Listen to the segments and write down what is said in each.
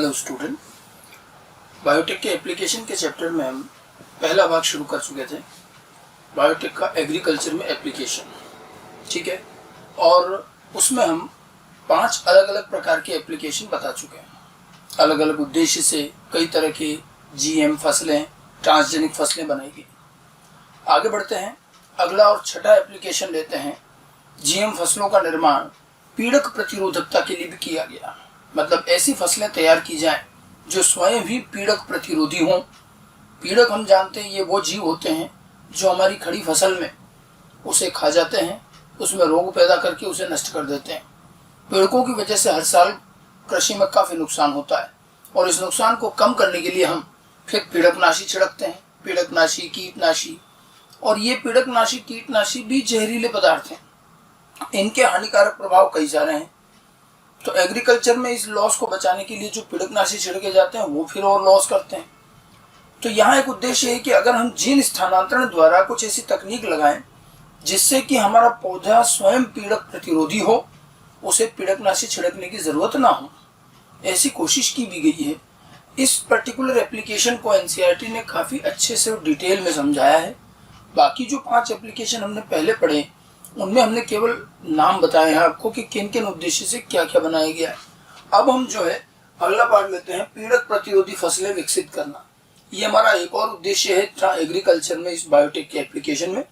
Hello student, biotech के application के chapter में हम पहला भाग शुरू कर चुके थे, बायोटेक का एग्रीकल्चर में एप्लीकेशन। ठीक है, और उसमें हम 5 अलग अलग प्रकार के एप्लीकेशन बता चुके हैं। अलग अलग उद्देश्य से कई तरह की जीएम फसलें, ट्रांसजेनिक फसलें बनाई गई। आगे बढ़ते हैं, अगला और छठा एप्लीकेशन लेते हैं। जीएम फसलों का निर्माण पीड़क प्रतिरोधकता के लिए भी किया गया, मतलब ऐसी फसलें तैयार की जाएं जो स्वयं ही पीड़क प्रतिरोधी हों। पीड़क हम जानते हैं ये वो जीव होते हैं जो हमारी खड़ी फसल में उसे खा जाते हैं, उसमें रोग पैदा करके उसे नष्ट कर देते हैं। पीड़कों की वजह से हर साल कृषि में काफ़ी नुकसान होता है और इस नुकसान को कम करने के लिए हम फिर पीड़कनाशी छिड़कते हैं, पीड़कनाशी, कीटनाशी। और ये पीड़कनाशी, कीटनाशी भी जहरीले पदार्थ हैं, इनके हानिकारक प्रभाव कई सारे हैं। तो एग्रीकल्चर में इस लॉस को बचाने के लिए जो पीड़कनाशी छिड़के जाते हैं वो फिर और लॉस करते हैं। तो यहाँ एक उद्देश्य है कि अगर हम जीन स्थानांतरण द्वारा कुछ ऐसी तकनीक लगाएं जिससे कि हमारा पौधा स्वयं पीड़क प्रतिरोधी हो, उसे पीड़कनाशी छिड़कने की जरूरत ना हो, ऐसी कोशिश की भी गई है। इस पर्टिकुलर एप्लीकेशन को एनसीईआरटी ने काफ़ी अच्छे से और डिटेल में समझाया है। बाकी जो 5 एप्लीकेशन हमने पहले पढ़े उनमें हमने केवल नाम बताए हैं आपको कि किन किन उद्देश्य से क्या क्या बनाया गया है। अब हम जो है अगला पार्ट लेते हैं, पीड़क प्रतिरोधी फसलें विकसित करना। ये हमारा एक और उद्देश्य है एग्रीकल्चर में, इस बायोटेक के एप्लीकेशन में।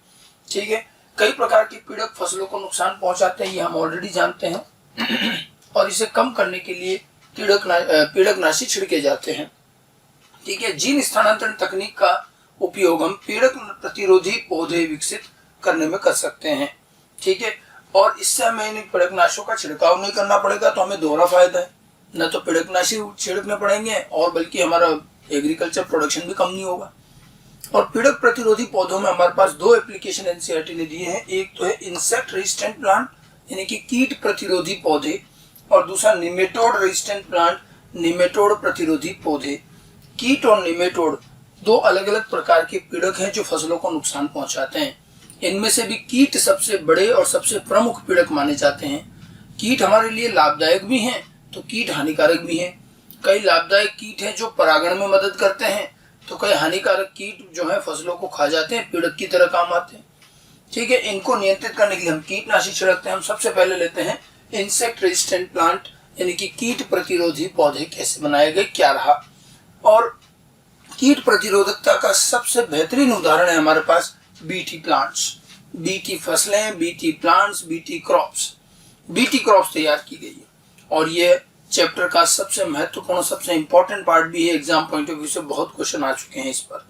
ठीक है, कई प्रकार के पीड़क फसलों को नुकसान पहुंचाते हैं, ये हम ऑलरेडी जानते हैं और इसे कम करने के लिए पीड़कनाशी छिड़के जाते हैं। ठीक है, जीन स्थानांतरण तकनीक का उपयोग हम पीड़क प्रतिरोधी पौधे विकसित करने में कर सकते हैं। ठीक है, और इससे हमें इन पीड़कनाशियों का छिड़काव नहीं करना पड़ेगा, तो हमें दोहरा फायदा है। न तो पीड़कनाशी छिड़कने पड़ेंगे और बल्कि हमारा एग्रीकल्चर प्रोडक्शन भी कम नहीं होगा। और पीड़क प्रतिरोधी पौधों में हमारे पास 2 एप्लीकेशन एनसीईआरटी ने दिए हैं। एक तो है इंसेक्ट रेजिस्टेंट प्लांट, यानी कि कीट प्रतिरोधी पौधे, और दूसरा निमेटोड रेजिस्टेंट प्लांट, निमेटोड प्रतिरोधी पौधे। कीट और निमेटोड 2 अलग अलग प्रकार के पीड़क हैं जो फसलों को नुकसान पहुंचाते हैं। इनमें से भी कीट सबसे बड़े और सबसे प्रमुख पीड़क माने जाते हैं। कीट हमारे लिए लाभदायक भी हैं तो कीट हानिकारक भी हैं। कई लाभदायक कीट हैं जो परागण में मदद करते हैं, तो कई हानिकारक कीट जो है फसलों को खा जाते हैं, पीड़क की तरह काम आते हैं। ठीक है, इनको नियंत्रित करने के लिए हम कीटनाशी छिड़कते हैं। हम सबसे पहले लेते हैं इंसेक्ट रेजिस्टेंट प्लांट, यानी कि कीट प्रतिरोधी पौधे कैसे बनाए गए, क्या रहा। और कीट प्रतिरोधकता का सबसे बेहतरीन उदाहरण है हमारे पास बीटी प्लांट्स, बीटी फसलें, BT plants, BT crops. BT crops तैयार की गई है और ये चैप्टर का सबसे महत्वपूर्ण, सबसे इंपॉर्टेंट पार्ट भी है। एग्जाम पॉइंट ऑफ व्यू से बहुत क्वेश्चन आ चुके हैं इस पर।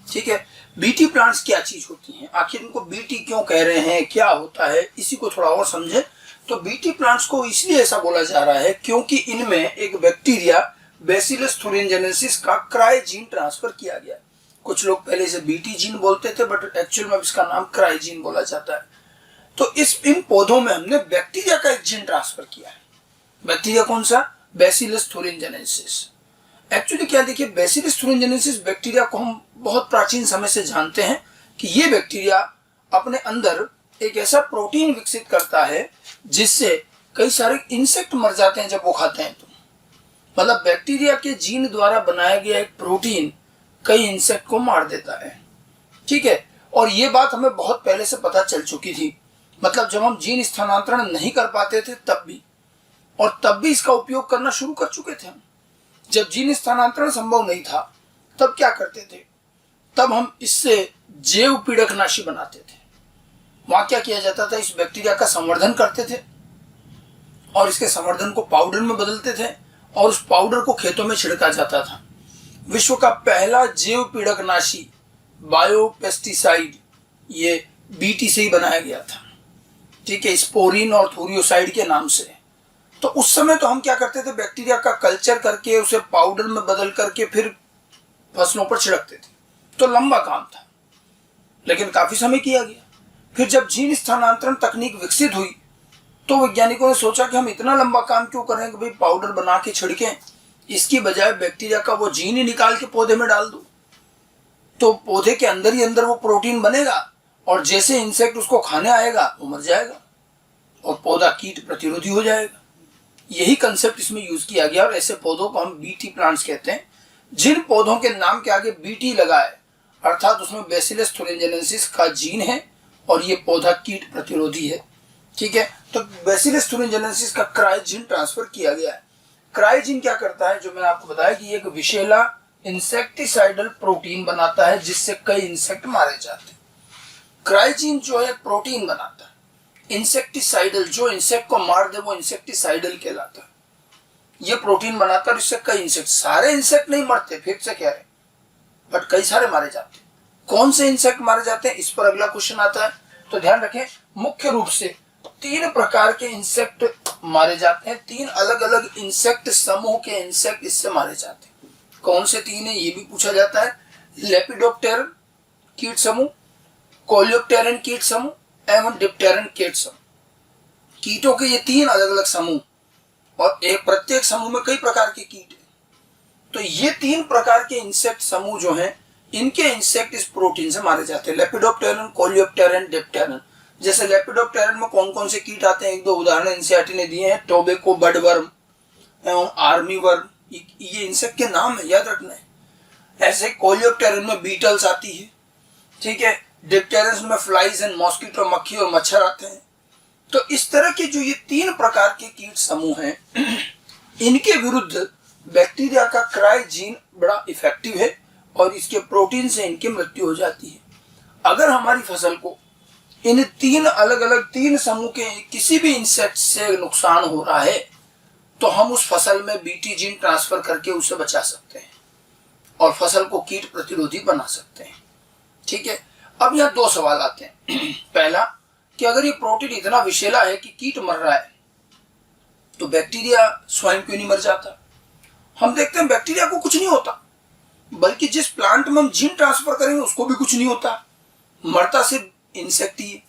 ठीक है, बीटी प्लांट्स क्या चीज होती हैं, आखिर इनको बीटी क्यों कह रहे हैं, क्या होता है, इसी को थोड़ा और समझे। तो बीटी प्लांट्स को इसलिए ऐसा बोला जा रहा है क्योंकि इनमें एक बैक्टीरिया बैसिलस thuringiensis का क्राई जीन ट्रांसफर किया गया। कुछ लोग पहले से बीटी जीन बोलते थे, बट एक्चुअल में इसका नाम क्राई जीन बोला जाता है। तो इन पौधों में हमने बैक्टीरिया का एक जीन ट्रांसफर किया है। बैक्टीरिया कौन सा? Bacillus thuringiensis। एक्चुअली क्या देखिए, बैसिलस thuringiensis बैक्टीरिया को हम बहुत प्राचीन समय से जानते हैं कि ये बैक्टीरिया अपने अंदर एक ऐसा प्रोटीन विकसित करता है जिससे कई सारे इंसेक्ट मर जाते हैं जब वो खाते हैं। तो मतलब बैक्टीरिया के जीन द्वारा बनाया गया एक प्रोटीन कई इंसेक्ट को मार देता है। ठीक है, और ये बात हमें बहुत पहले से पता चल चुकी थी, मतलब जब हम जीन स्थानांतरण नहीं कर पाते थे तब भी, और तब भी इसका उपयोग करना शुरू कर चुके थे हम। जब जीन स्थानांतरण संभव नहीं था तब क्या करते थे, तब हम इससे जैव पीड़कनाशी बनाते थे। वहां क्या किया जाता था, इस बैक्टीरिया का संवर्धन करते थे और इसके संवर्धन को पाउडर में बदलते थे और उस पाउडर को खेतों में छिड़का जाता था। विश्व का पहला जैव पीड़कनाशी बायोपेस्टिसाइड ये बीटी से ही बनाया गया था। ठीक है, स्पोरिन और थोरियोसाइड के नाम से। तो उस समय तो हम क्या करते थे, बैक्टीरिया का कल्चर करके उसे पाउडर में बदल करके फिर फसलों पर छिड़कते थे। तो लंबा काम था, लेकिन काफी समय किया गया। फिर जब जीन स्थानांतरण तकनीक विकसित हुई तो वैज्ञानिकों ने सोचा कि हम इतना लंबा काम क्यों करें कि भाई पाउडर बना के छिड़कें, इसकी बजाय बैक्टीरिया का वो जीन ही निकाल के पौधे में डाल दो, तो पौधे के अंदर ही अंदर वो प्रोटीन बनेगा और जैसे इंसेक्ट उसको खाने आएगा वो मर जाएगा और पौधा कीट प्रतिरोधी हो जाएगा। यही कंसेप्ट इसमें यूज किया गया और ऐसे पौधों को हम बीटी प्लांट्स कहते हैं। जिन पौधों के नाम के आगे बीटी लगा है अर्थात उसमें बैसिलस thuringiensis का जीन है और ये पौधा कीट प्रतिरोधी है। ठीक है, तो बैसिलस thuringiensis का क्राइजीन ट्रांसफर किया गया है। क्राइजीन क्या करता है, जो मैंने आपको बताया कि एक विषैला इंसेक्टिसाइडल प्रोटीन बनाता है जिससे कई इंसेक्ट मारे जाते हैं। क्राइजीन जो है प्रोटीन बनाता है, इंसेक्टिसाइडल जो इंसेक्ट को मार दे वो इंसेक्टिसाइडल कहलाता है। ये प्रोटीन बनाता है और इससे कई इंसेक्ट, सारे इंसेक्ट नहीं मरते, फिर से कह रहे, बट कई सारे मारे जाते हैं। कौन से इंसेक्ट मारे जाते हैं, इस पर अगला क्वेश्चन आता है, तो ध्यान रखें। मुख्य रूप से 3 प्रकार के इंसेक्ट मारे जाते हैं, 3 अलग अलग इंसेक्ट समूह के इंसेक्ट इससे मारे जाते हैं। कौन से 3 है ये भी पूछा जाता है। लेपिडोप्टेरन कीट समूह, कोलियोप्टेरन कीट समूह एवं डिप्टेरन कीट समूह। कीटों के ये 3 अलग अलग समूह और एक प्रत्येक समूह में कई प्रकार के कीट हैं। तो ये 3 प्रकार के इंसेक्ट समूह जो हैं इनके इंसेक्ट इस प्रोटीन से मारे जाते हैं, लेपिडोप्टेरन, कोलियोप्टेरन, डिप्टेरन। जैसे लेपिडोप्टेरन में कौन कौन से कीट आते हैं, 1-2 उदाहरण एनसीईआरटी ने दिए हैं, टोबैको बडवर्म एवं आर्मी वर्म, ये इंसेक्ट के नाम है, याद रखना है। ऐसे कोलियोप्टेरन में बीटल्स आती है, ठीक है। डिप्टेरन में फ्लाइज एंड मॉस्किटो, मक्खी और मच्छर आते हैं। तो इस तरह के जो ये 3 प्रकार के कीट समूह हैं इनके विरुद्ध बैक्टीरिया का क्राइजीन बड़ा इफेक्टिव है और इसके प्रोटीन से इनकी मृत्यु हो जाती है। अगर हमारी फसल को इन 3 अलग अलग 3 समूह के किसी भी इंसेक्ट से नुकसान हो रहा है तो हम उस फसल में बीटी जीन ट्रांसफर करके उसे बचा सकते हैं और फसल को कीट प्रतिरोधी बना सकते हैं। ठीक है, अब यहाँ 2 सवाल आते हैं। पहला कि अगर ये प्रोटीन इतना विषैला है कि कीट मर रहा है तो बैक्टीरिया स्वयं क्यों नहीं मर जाता। हम देखते हैं बैक्टीरिया को कुछ नहीं होता, बल्कि जिस प्लांट में हम जीन ट्रांसफर करेंगे उसको भी कुछ नहीं होता, मरता सिर्फ इंसेक्ट ही है।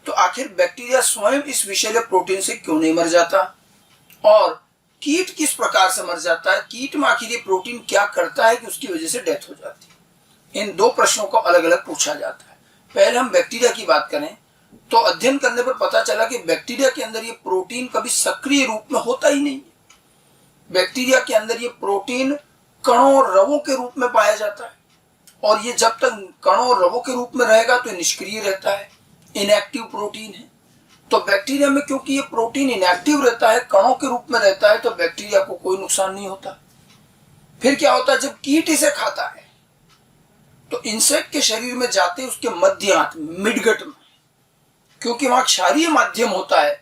तो आखिर बैक्टीरिया स्वयं इस विषैले प्रोटीन से क्यों नहीं मर जाता और कीट किस प्रकार से मर जाता है, कीट में आखिर ये प्रोटीन क्या करता है कि उसकी वजह से डेथ हो जाती है। इन 2 प्रश्नों को अलग अलग पूछा जाता है। पहले हम बैक्टीरिया की बात करें तो अध्ययन करने पर पता चला कि बैक्टीरिया के अंदर ये प्रोटीन कभी सक्रिय रूप में होता ही नहीं है। बैक्टीरिया के अंदर ये प्रोटीन कणों और रवों के रूप में पाया जाता है और ये जब तक कणों और रवों के रूप में रहेगा तो निष्क्रिय रहता है, इनएक्टिव प्रोटीन है। तो बैक्टीरिया में क्योंकि ये प्रोटीन इनएक्टिव रहता है, कणों के रूप में रहता है, तो बैक्टीरिया को कोई नुकसान नहीं होता। फिर क्या होता है, जब कीट इसे खाता है तो इंसेक्ट के शरीर में जाते उसके मध्य हाथ मिडगट में, क्योंकि वहां क्षारीय माध्यम होता है,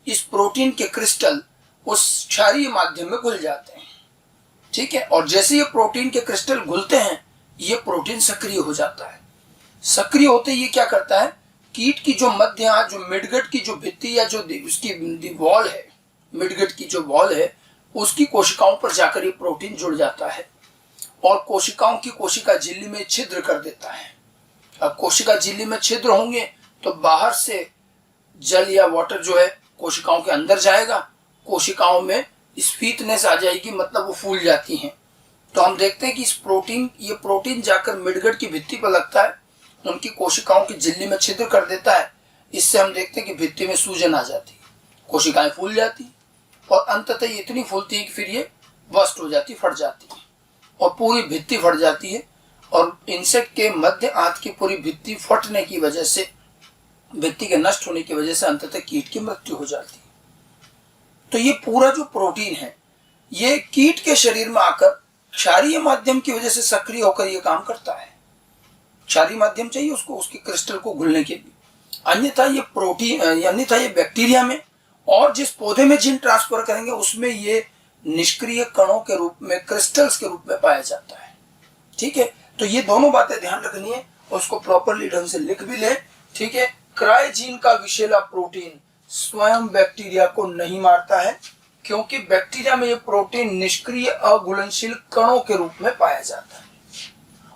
इस प्रोटीन के क्रिस्टल उस क्षारीय माध्यम में घुल जाते हैं। ठीक है, और जैसे ये प्रोटीन के क्रिस्टल घुलते हैं ये प्रोटीन सक्रिय हो जाता है। सक्रिय होते ये क्या करता है, कीट की जो मध्य हाथ, जो मिडगट की जो भित्ति या जो उसकी वॉल है, मिडगट की जो वॉल है उसकी कोशिकाओं पर जाकर ये प्रोटीन जुड़ जाता है और कोशिकाओं की कोशिका झिल्ली में छिद्र कर देता है। अब कोशिका झिल्ली में छिद्र होंगे तो बाहर से जल या वाटर जो है कोशिकाओं के अंदर जाएगा, कोशिकाओं में स्फीतनेस आ जाएगी, मतलब वो फूल जाती हैं। तो हम देखते हैं कि ये प्रोटीन जाकर मिडगट की भित्ति पर लगता है, उनकी कोशिकाओं की झिल्ली में छिद्र कर देता है। इससे हम देखते हैं कि भित्ति में सूजन आ जाती है, कोशिकाएं फूल जाती और अंततः ये इतनी फूलती है कि फिर ये बस्ट हो जाती, फट जाती है और पूरी भित्ति फट जाती है। और इंसेक्ट के मध्य आंत की पूरी भित्ति फटने की वजह से, भित्ति के नष्ट होने की वजह से अंततः कीट की मृत्यु हो जाती है। तो ये पूरा जो प्रोटीन है ये कीट के शरीर में आकर क्षारीय माध्यम की वजह से सक्रिय होकर ये काम करता है। क्षारीय माध्यम चाहिए उसको, उसके क्रिस्टल को घुलने के लिए। अन्यथा ये प्रोटीन, अन्यथा ये बैक्टीरिया में और जिस पौधे में जीन ट्रांसफर करेंगे उसमें ये निष्क्रिय कणों के रूप में, क्रिस्टल्स के रूप में पाया जाता है। ठीक है, तो ये दोनों बातें ध्यान रखनी है और उसको प्रॉपरली ढंग से लिख भी ले। ठीक है, क्राइजीन का विषैला प्रोटीन स्वयं बैक्टीरिया को नहीं मारता है क्योंकि बैक्टीरिया में ये प्रोटीन निष्क्रिय अघुलनशील कणों के रूप में पाया जाता है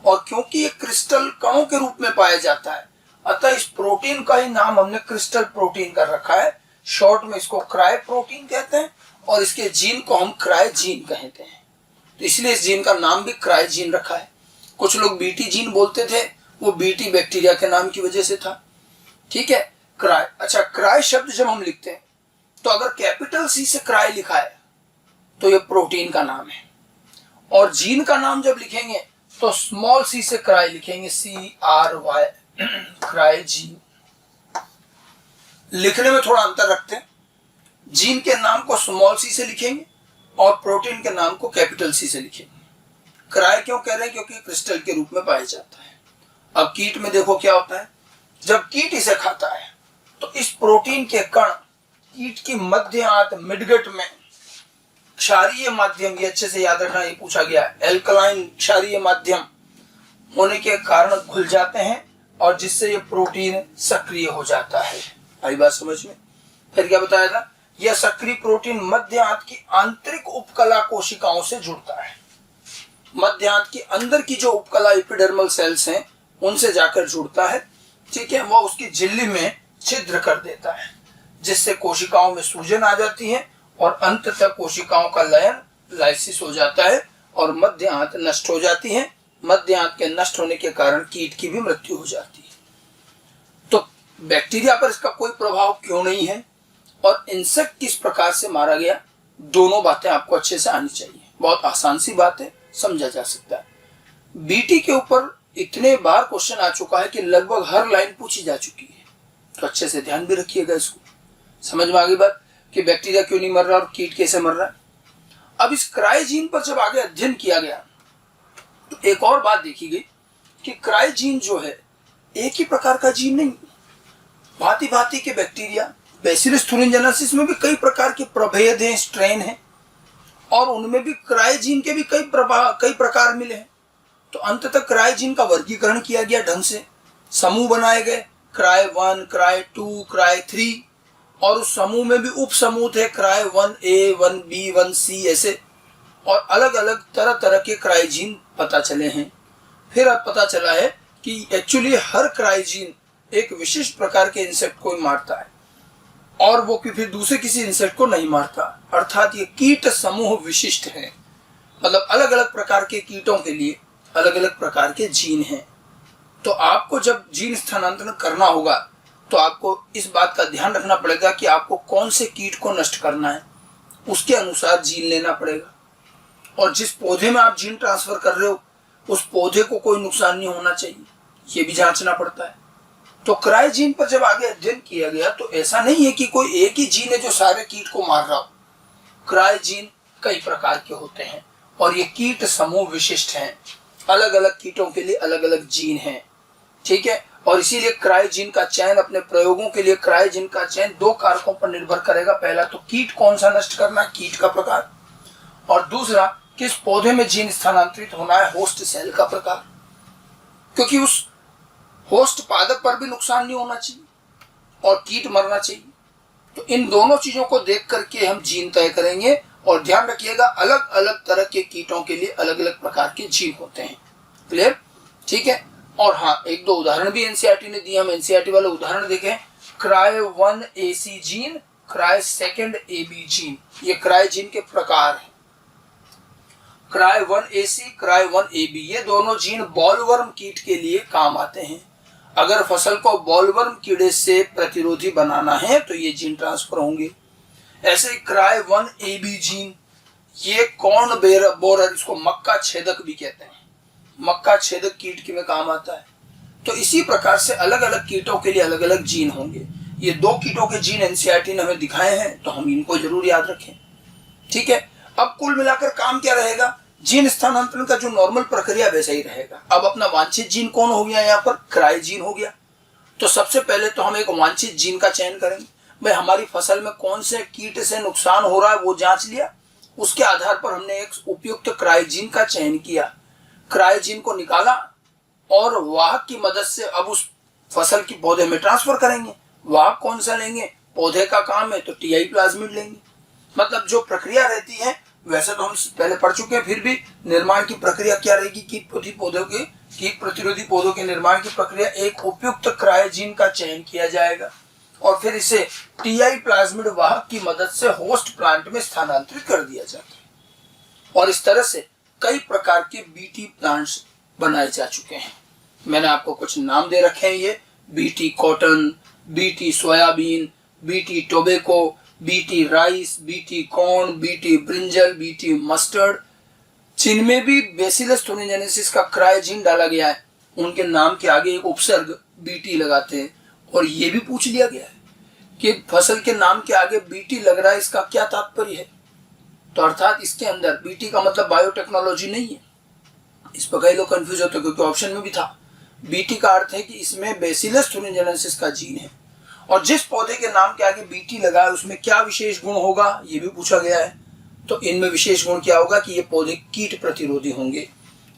और क्योंकि ये क्रिस्टल कणों के रूप में पाया जाता है अतः इस प्रोटीन का ही नाम हमने क्रिस्टल प्रोटीन कर रखा है। शॉर्ट में इसको क्राई प्रोटीन कहते हैं और इसके जीन को हम क्राइजीन कहते हैं, तो इसलिए इस जीन का नाम भी क्राइजीन रखा है। कुछ लोग बीटी जीन बोलते थे, वो बीटी बैक्टीरिया के नाम की वजह से था। ठीक है, क्राई। अच्छा, क्राई शब्द जब हम लिखते हैं तो अगर कैपिटल सी से क्राई लिखा है तो ये प्रोटीन का नाम है, और जीन का नाम जब लिखेंगे तो स्मॉल सी से क्राई लिखेंगे, CRY, क्राई जीन। लिखने में थोड़ा अंतर रखते हैं, जीन के नाम को स्मॉल सी से लिखेंगे और प्रोटीन के नाम को कैपिटल सी से लिखेंगे। क्राई क्यों कह रहे हैं? क्योंकि क्रिस्टल के रूप में पाया जाता है। अब कीट में देखो क्या होता है, जब कीट इसे खाता है तो इस प्रोटीन के कण कीट की मध्य आंत मिडगट में क्षारीय माध्यम, ये अच्छे से याद रखना, ये पूछा गया, एल्कलाइन क्षारीय माध्यम होने के कारण घुल जाते हैं और जिससे ये प्रोटीन सक्रिय हो जाता है। आई बात समझ में? फिर क्या बताया था, यह सक्रिय प्रोटीन मध्य आंत की आंतरिक उपकला कोशिकाओं से जुड़ता है। मध्य आंत की अंदर की जो उपकला एपिडर्मल सेल्स हैं उनसे जाकर जुड़ता है, ठीक है, वह उसकी झिल्ली में छिद्र कर देता है, जिससे कोशिकाओं में सूजन आ जाती है और अंततः कोशिकाओं का लयन, लाइसिस हो जाता है और मध्य आंत नष्ट हो जाती है। मध्य आंत के नष्ट होने के कारण कीट की भी मृत्यु हो जाती है। तो बैक्टीरिया पर इसका कोई प्रभाव क्यों नहीं है और इंसेक्ट किस प्रकार से मारा गया, दोनों बातें आपको अच्छे से आनी चाहिए। बहुत आसान सी बात है, समझा जा सकता है। बीटी के ऊपर इतने बार क्वेश्चन आ चुका है कि लगभग हर लाइन पूछी जा चुकी है, तो अच्छे से ध्यान भी रखिएगा इसको। समझ में आ गई बात कि बैक्टीरिया क्यों नहीं मर रहा और कीट कैसे मर रहा है। अब इस क्राई जीन पर जब आगे अध्ययन किया गया तो एक और बात देखी गई कि क्राई जीन जो है एक ही प्रकार का जीन नहीं, भांति भांति के बैक्टीरिया, बैसिलस thuringiensis में भी कई प्रकार के प्रभेद हैं, स्ट्रेन हैं, और उनमें भी क्राई जीन के भी कई प्रकार मिले हैं। तो अंततः क्राई जीन का वर्गीकरण किया गया ढंग से, समूह बनाए गए, क्राई 1, क्राई 2, क्राई 3, और उस समूह में भी उप समूह थे, क्राई 1A, 1B, 1C ऐसे, और अलग अलग तरह तरह के क्राई जीन पता चले हैं। फिर अब पता चला है कि एक्चुअली हर क्राई जीन एक विशिष्ट प्रकार के इंसेक्ट को मारता है और वो फिर दूसरे किसी इंसेक्ट को नहीं मारता, अर्थात ये कीट समूह विशिष्ट है। मतलब अलग अलग प्रकार के कीटों के लिए अलग अलग प्रकार के जीन हैं। तो आपको जब जीन स्थानांतरण करना होगा तो आपको इस बात का ध्यान रखना पड़ेगा कि आपको कौन से कीट को नष्ट करना है, उसके अनुसार जीन लेना पड़ेगा। और जिस पौधे में आप जीन ट्रांसफर कर रहे हो उस पौधे को कोई नुकसान नहीं होना चाहिए, ये भी जांचना पड़ता है। तो क्राई जीन पर जब आगे अध्ययन किया गया तो ऐसा नहीं है कि कोई एक ही जीन है जो सारे कीट को मार रहा हो। क्राई जीन कई प्रकार के होते हैं और ये कीट समूह विशिष्ट हैं, अलग अलग कीटों के लिए अलग अलग जीन हैं, ठीक है। और इसीलिए क्राई जीन का चयन, अपने प्रयोगों के लिए क्राई जीन का चयन दो कारकों पर निर्भर करेगा। पहला तो कीट कौन सा नष्ट करना है, कीट का प्रकार, और दूसरा किस पौधे में जीन स्थानांतरित होना है, होस्ट सेल का प्रकार, क्योंकि उस होस्ट पादप पर भी नुकसान नहीं होना चाहिए और कीट मरना चाहिए। तो इन दोनों चीजों को देख करके हम जीन तय करेंगे। और ध्यान रखिएगा अलग अलग तरह के कीटों के लिए अलग अलग प्रकार के जीन होते हैं। क्लियर? ठीक है। और हाँ, एक दो उदाहरण भी एनसीईआरटी ने दिए, हम एनसीईआरटी वाले उदाहरण देखें। Cry 1AC gene, cry 2AB gene, ये क्राई जीन के प्रकार हैं। क्राई 1AC, क्राई 1AB, ये दोनों जीन बॉलवर्म कीट के लिए काम आते हैं। अगर फसल को बॉलवर्म कीड़े से प्रतिरोधी बनाना है तो ये जीन ट्रांसफर होंगे। ऐसे क्राई 1AB जीन, ये कॉर्न बोरर, इसको मक्का छेदक भी कहते हैं, मक्का छेदक कीट के में काम आता है। तो इसी प्रकार से अलग अलग कीटों के लिए अलग अलग जीन होंगे। ये दो कीटों के जीन एनसीईआरटी ने हमें दिखाए हैं तो हम इनको जरूर याद रखें। ठीक है। अब कुल मिलाकर काम क्या रहेगा, जीन स्थानांतरण का जो नॉर्मल प्रक्रिया वैसा ही रहेगा। अब अपना वांछित जीन कौन हो गया, यहाँ पर क्राई जीन हो गया। तो सबसे पहले तो हम एक वांछित जीन का चयन करेंगे। भाई हमारी फसल में कौन से कीट से नुकसान हो रहा है वो जांच लिया, उसके आधार पर हमने एक उपयुक्त क्राई जीन का चयन किया, क्राई जीन को निकाला और वाहक की मदद से अब उस फसल की पौधे में ट्रांसफर करेंगे। वाहक कौन सा लेंगे, पौधे का काम है तो टीआई प्लाज्मिड लेंगे। मतलब जो प्रक्रिया रहती है वैसे तो हम पहले पढ़ चुके हैं, फिर भी निर्माण की प्रक्रिया क्या रहेगी, कीट प्रतिरोधी पौधों के निर्माण की प्रक्रिया, एक उपयुक्त क्राई जीन का चयन किया जाएगा और फिर इसे टीआई प्लाज्मिड वाहक की मदद से होस्ट प्लांट में स्थानांतरित कर दिया जाता है। और इस तरह से कई प्रकार के बीटी प्लांट्स बनाए जा चुके हैं। मैंने आपको कुछ नाम दे रखे हैं, ये BT cotton, BT soybean, BT tobacco, BT rice, BT corn, BT brinjal, BT mustard, जिनमें भी बेसिलस थोरिनजेनेसिस का क्रायोजीन डाला गया है, उनके नाम के आगे एक उपसर्ग बीटी लगाते हैं। और ये भी पूछ लिया गया है कि फसल के नाम के आगे बीटी लग रहा है, इसका क्या तात्पर्य है। तो अर्थात इसके अंदर बीटी का मतलब बायोटेक्नोलॉजी नहीं है। इस पर कई लोग कंफ्यूज होते हैं, क्योंकि ऑप्शन में भी था। बीटी का अर्थ है कि इसमें बेसिलस थोरिनजेनेसिस का जीन है, और जिस पौधे के नाम के आगे बीटी लगा है उसमें क्या विशेष गुण होगा, ये भी पूछा गया है। तो इनमें विशेष गुण क्या होगा कि ये पौधे कीट प्रतिरोधी होंगे।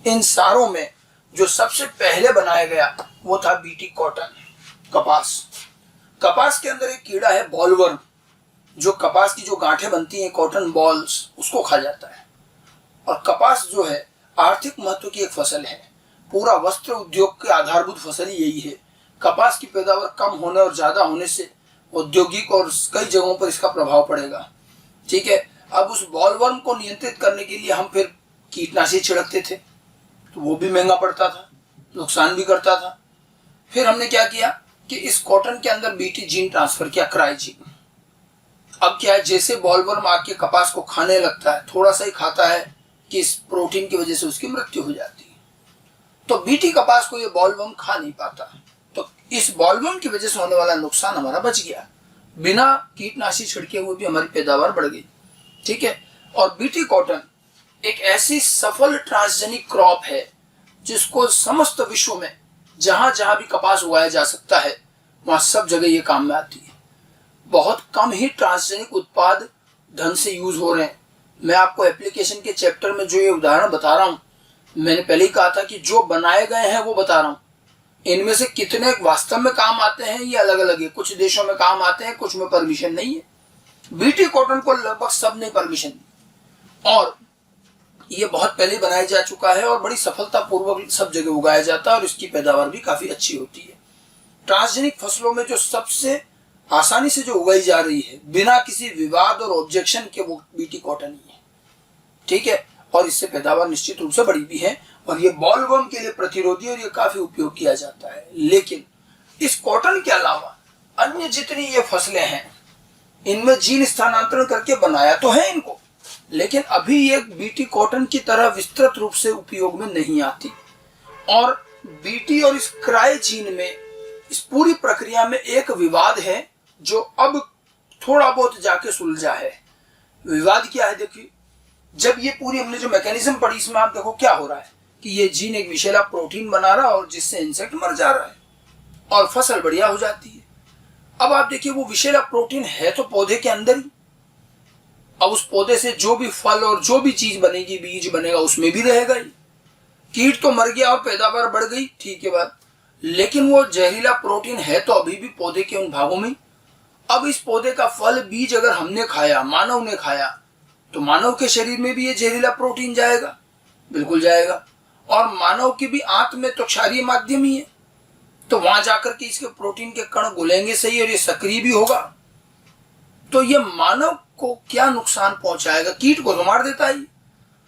इन सारों में जो सबसे पहले बनाया गया वो था बीटी कॉटन, कपास। कपास के अंदर एक कीड़ा है बॉलवर्म, जो कपास की जो गांठें बनती हैं, कॉटन बॉल्स, उसको खा जाता है। और कपास जो है आर्थिक महत्व की एक फसल है। पूरा वस्त्र उद्योग के आधारभूत फसल ही यही है। कपास की पैदावार कम होने और ज्यादा होने से औद्योगिक और कई जगहों पर इसका प्रभाव पड़ेगा। ठीक है, अब उस बॉलवर्म को नियंत्रित करने के लिए हम फिर कीटनाशी छिड़कते थे, तो वो भी महंगा पड़ता था, नुकसान भी करता था। फिर हमने क्या किया कि इस कॉटन के अंदर बीटी जीन ट्रांसफर किया, क्रायोजीन। अब क्या है, जैसे बॉलवर्म आके कपास को खाने लगता है, थोड़ा सा ही खाता है कि इस प्रोटीन की वजह से उसकी मृत्यु हो जाती है। तो बीटी कपास को ये बॉलवर्म खा नहीं पाता, तो इस बॉलवर्म की वजह से होने वाला नुकसान हमारा बच गया। बिना कीटनाशी छिड़के हुए भी हमारी पैदावार बढ़ गई। ठीक है, और बीटी कॉटन एक ऐसी सफल ट्रांसजेनिक क्रॉप है जिसको समस्त विश्व में जहां जहां भी कपास उगाया जा सकता है वहां सब जगह ये काम में आती है। बहुत कम ही ट्रांसजेनिक उत्पाद ढंग से यूज हो रहे हैं। मैं आपको एप्लीकेशन के चैप्टर में जो ये उदाहरण बता रहा हूं, मैंने पहले ही कहा था कि जो बनाए गए हैं वो बता रहा हूं। इनमें से कितने वास्तव में काम आते हैं ये अलग अलग है। कुछ देशों में काम आते हैं, कुछ में परमिशन नहीं है। बीटी कॉटन को लगभग सब ने परमिशन दी, और ये बहुत पहले बनाया जा चुका है और बड़ी सफलता पूर्वक सब जगह उगाया जाता है, और इसकी पैदावार भी काफी अच्छी होती है। ट्रांसजेनिक फसलों में जो सबसे आसानी से जो उगाई जा रही है बिना किसी विवाद और ऑब्जेक्शन के, वो बीटी कॉटन ही है। ठीक है, और इससे पैदावार निश्चित रूप से बड़ी भी है, और ये बॉलवर्म के लिए प्रतिरोधी और ये काफी उपयोग किया जाता है। लेकिन इस कॉटन के अलावा अन्य जितनी ये फसलें हैं, इनमें जीन स्थानांतरण करके बनाया तो है इनको, लेकिन अभी ये बीटी कॉटन की तरह विस्तृत रूप से उपयोग में नहीं आती। और बीटी और इस क्रायोजीन में, इस पूरी प्रक्रिया में एक विवाद है जो अब थोड़ा बहुत जाके सुलझा है। विवाद क्या है, देखिए, जब ये पूरी हमने जो मैकेनिज्म पढ़ी, इसमें आप देखो क्या हो रहा है कि ये जीन एक विषैला प्रोटीन बना रहा है और जिससे इंसेक्ट मर जा रहा है और फसल बढ़िया हो जाती है। अब आप देखिए, वो विषैला प्रोटीन है तो पौधे के अंदर ही। अब उस पौधे से जो भी फल और जो भी चीज बनेगी, बीज बनेगा, उसमें भी रहेगा ही। कीट तो मर गया और पैदावार बढ़ गई, ठीक है बात, लेकिन वो जहरीला प्रोटीन है तो अभी भी पौधे के उन भागों में। अब इस पौधे का फल बीज अगर हमने खाया, मानव ने खाया, तो मानव के शरीर में भी ये जहरीला प्रोटीन जाएगा, बिल्कुल जाएगा। और मानव की भी आंत में तो क्षारीय माध्यम ही है, तो वहां जाकर के इसके प्रोटीन के कण घुलेंगे सही और ये सक्रिय भी होगा। तो ये मानव को क्या नुकसान पहुंचाएगा, कीट को तो मार देता ही।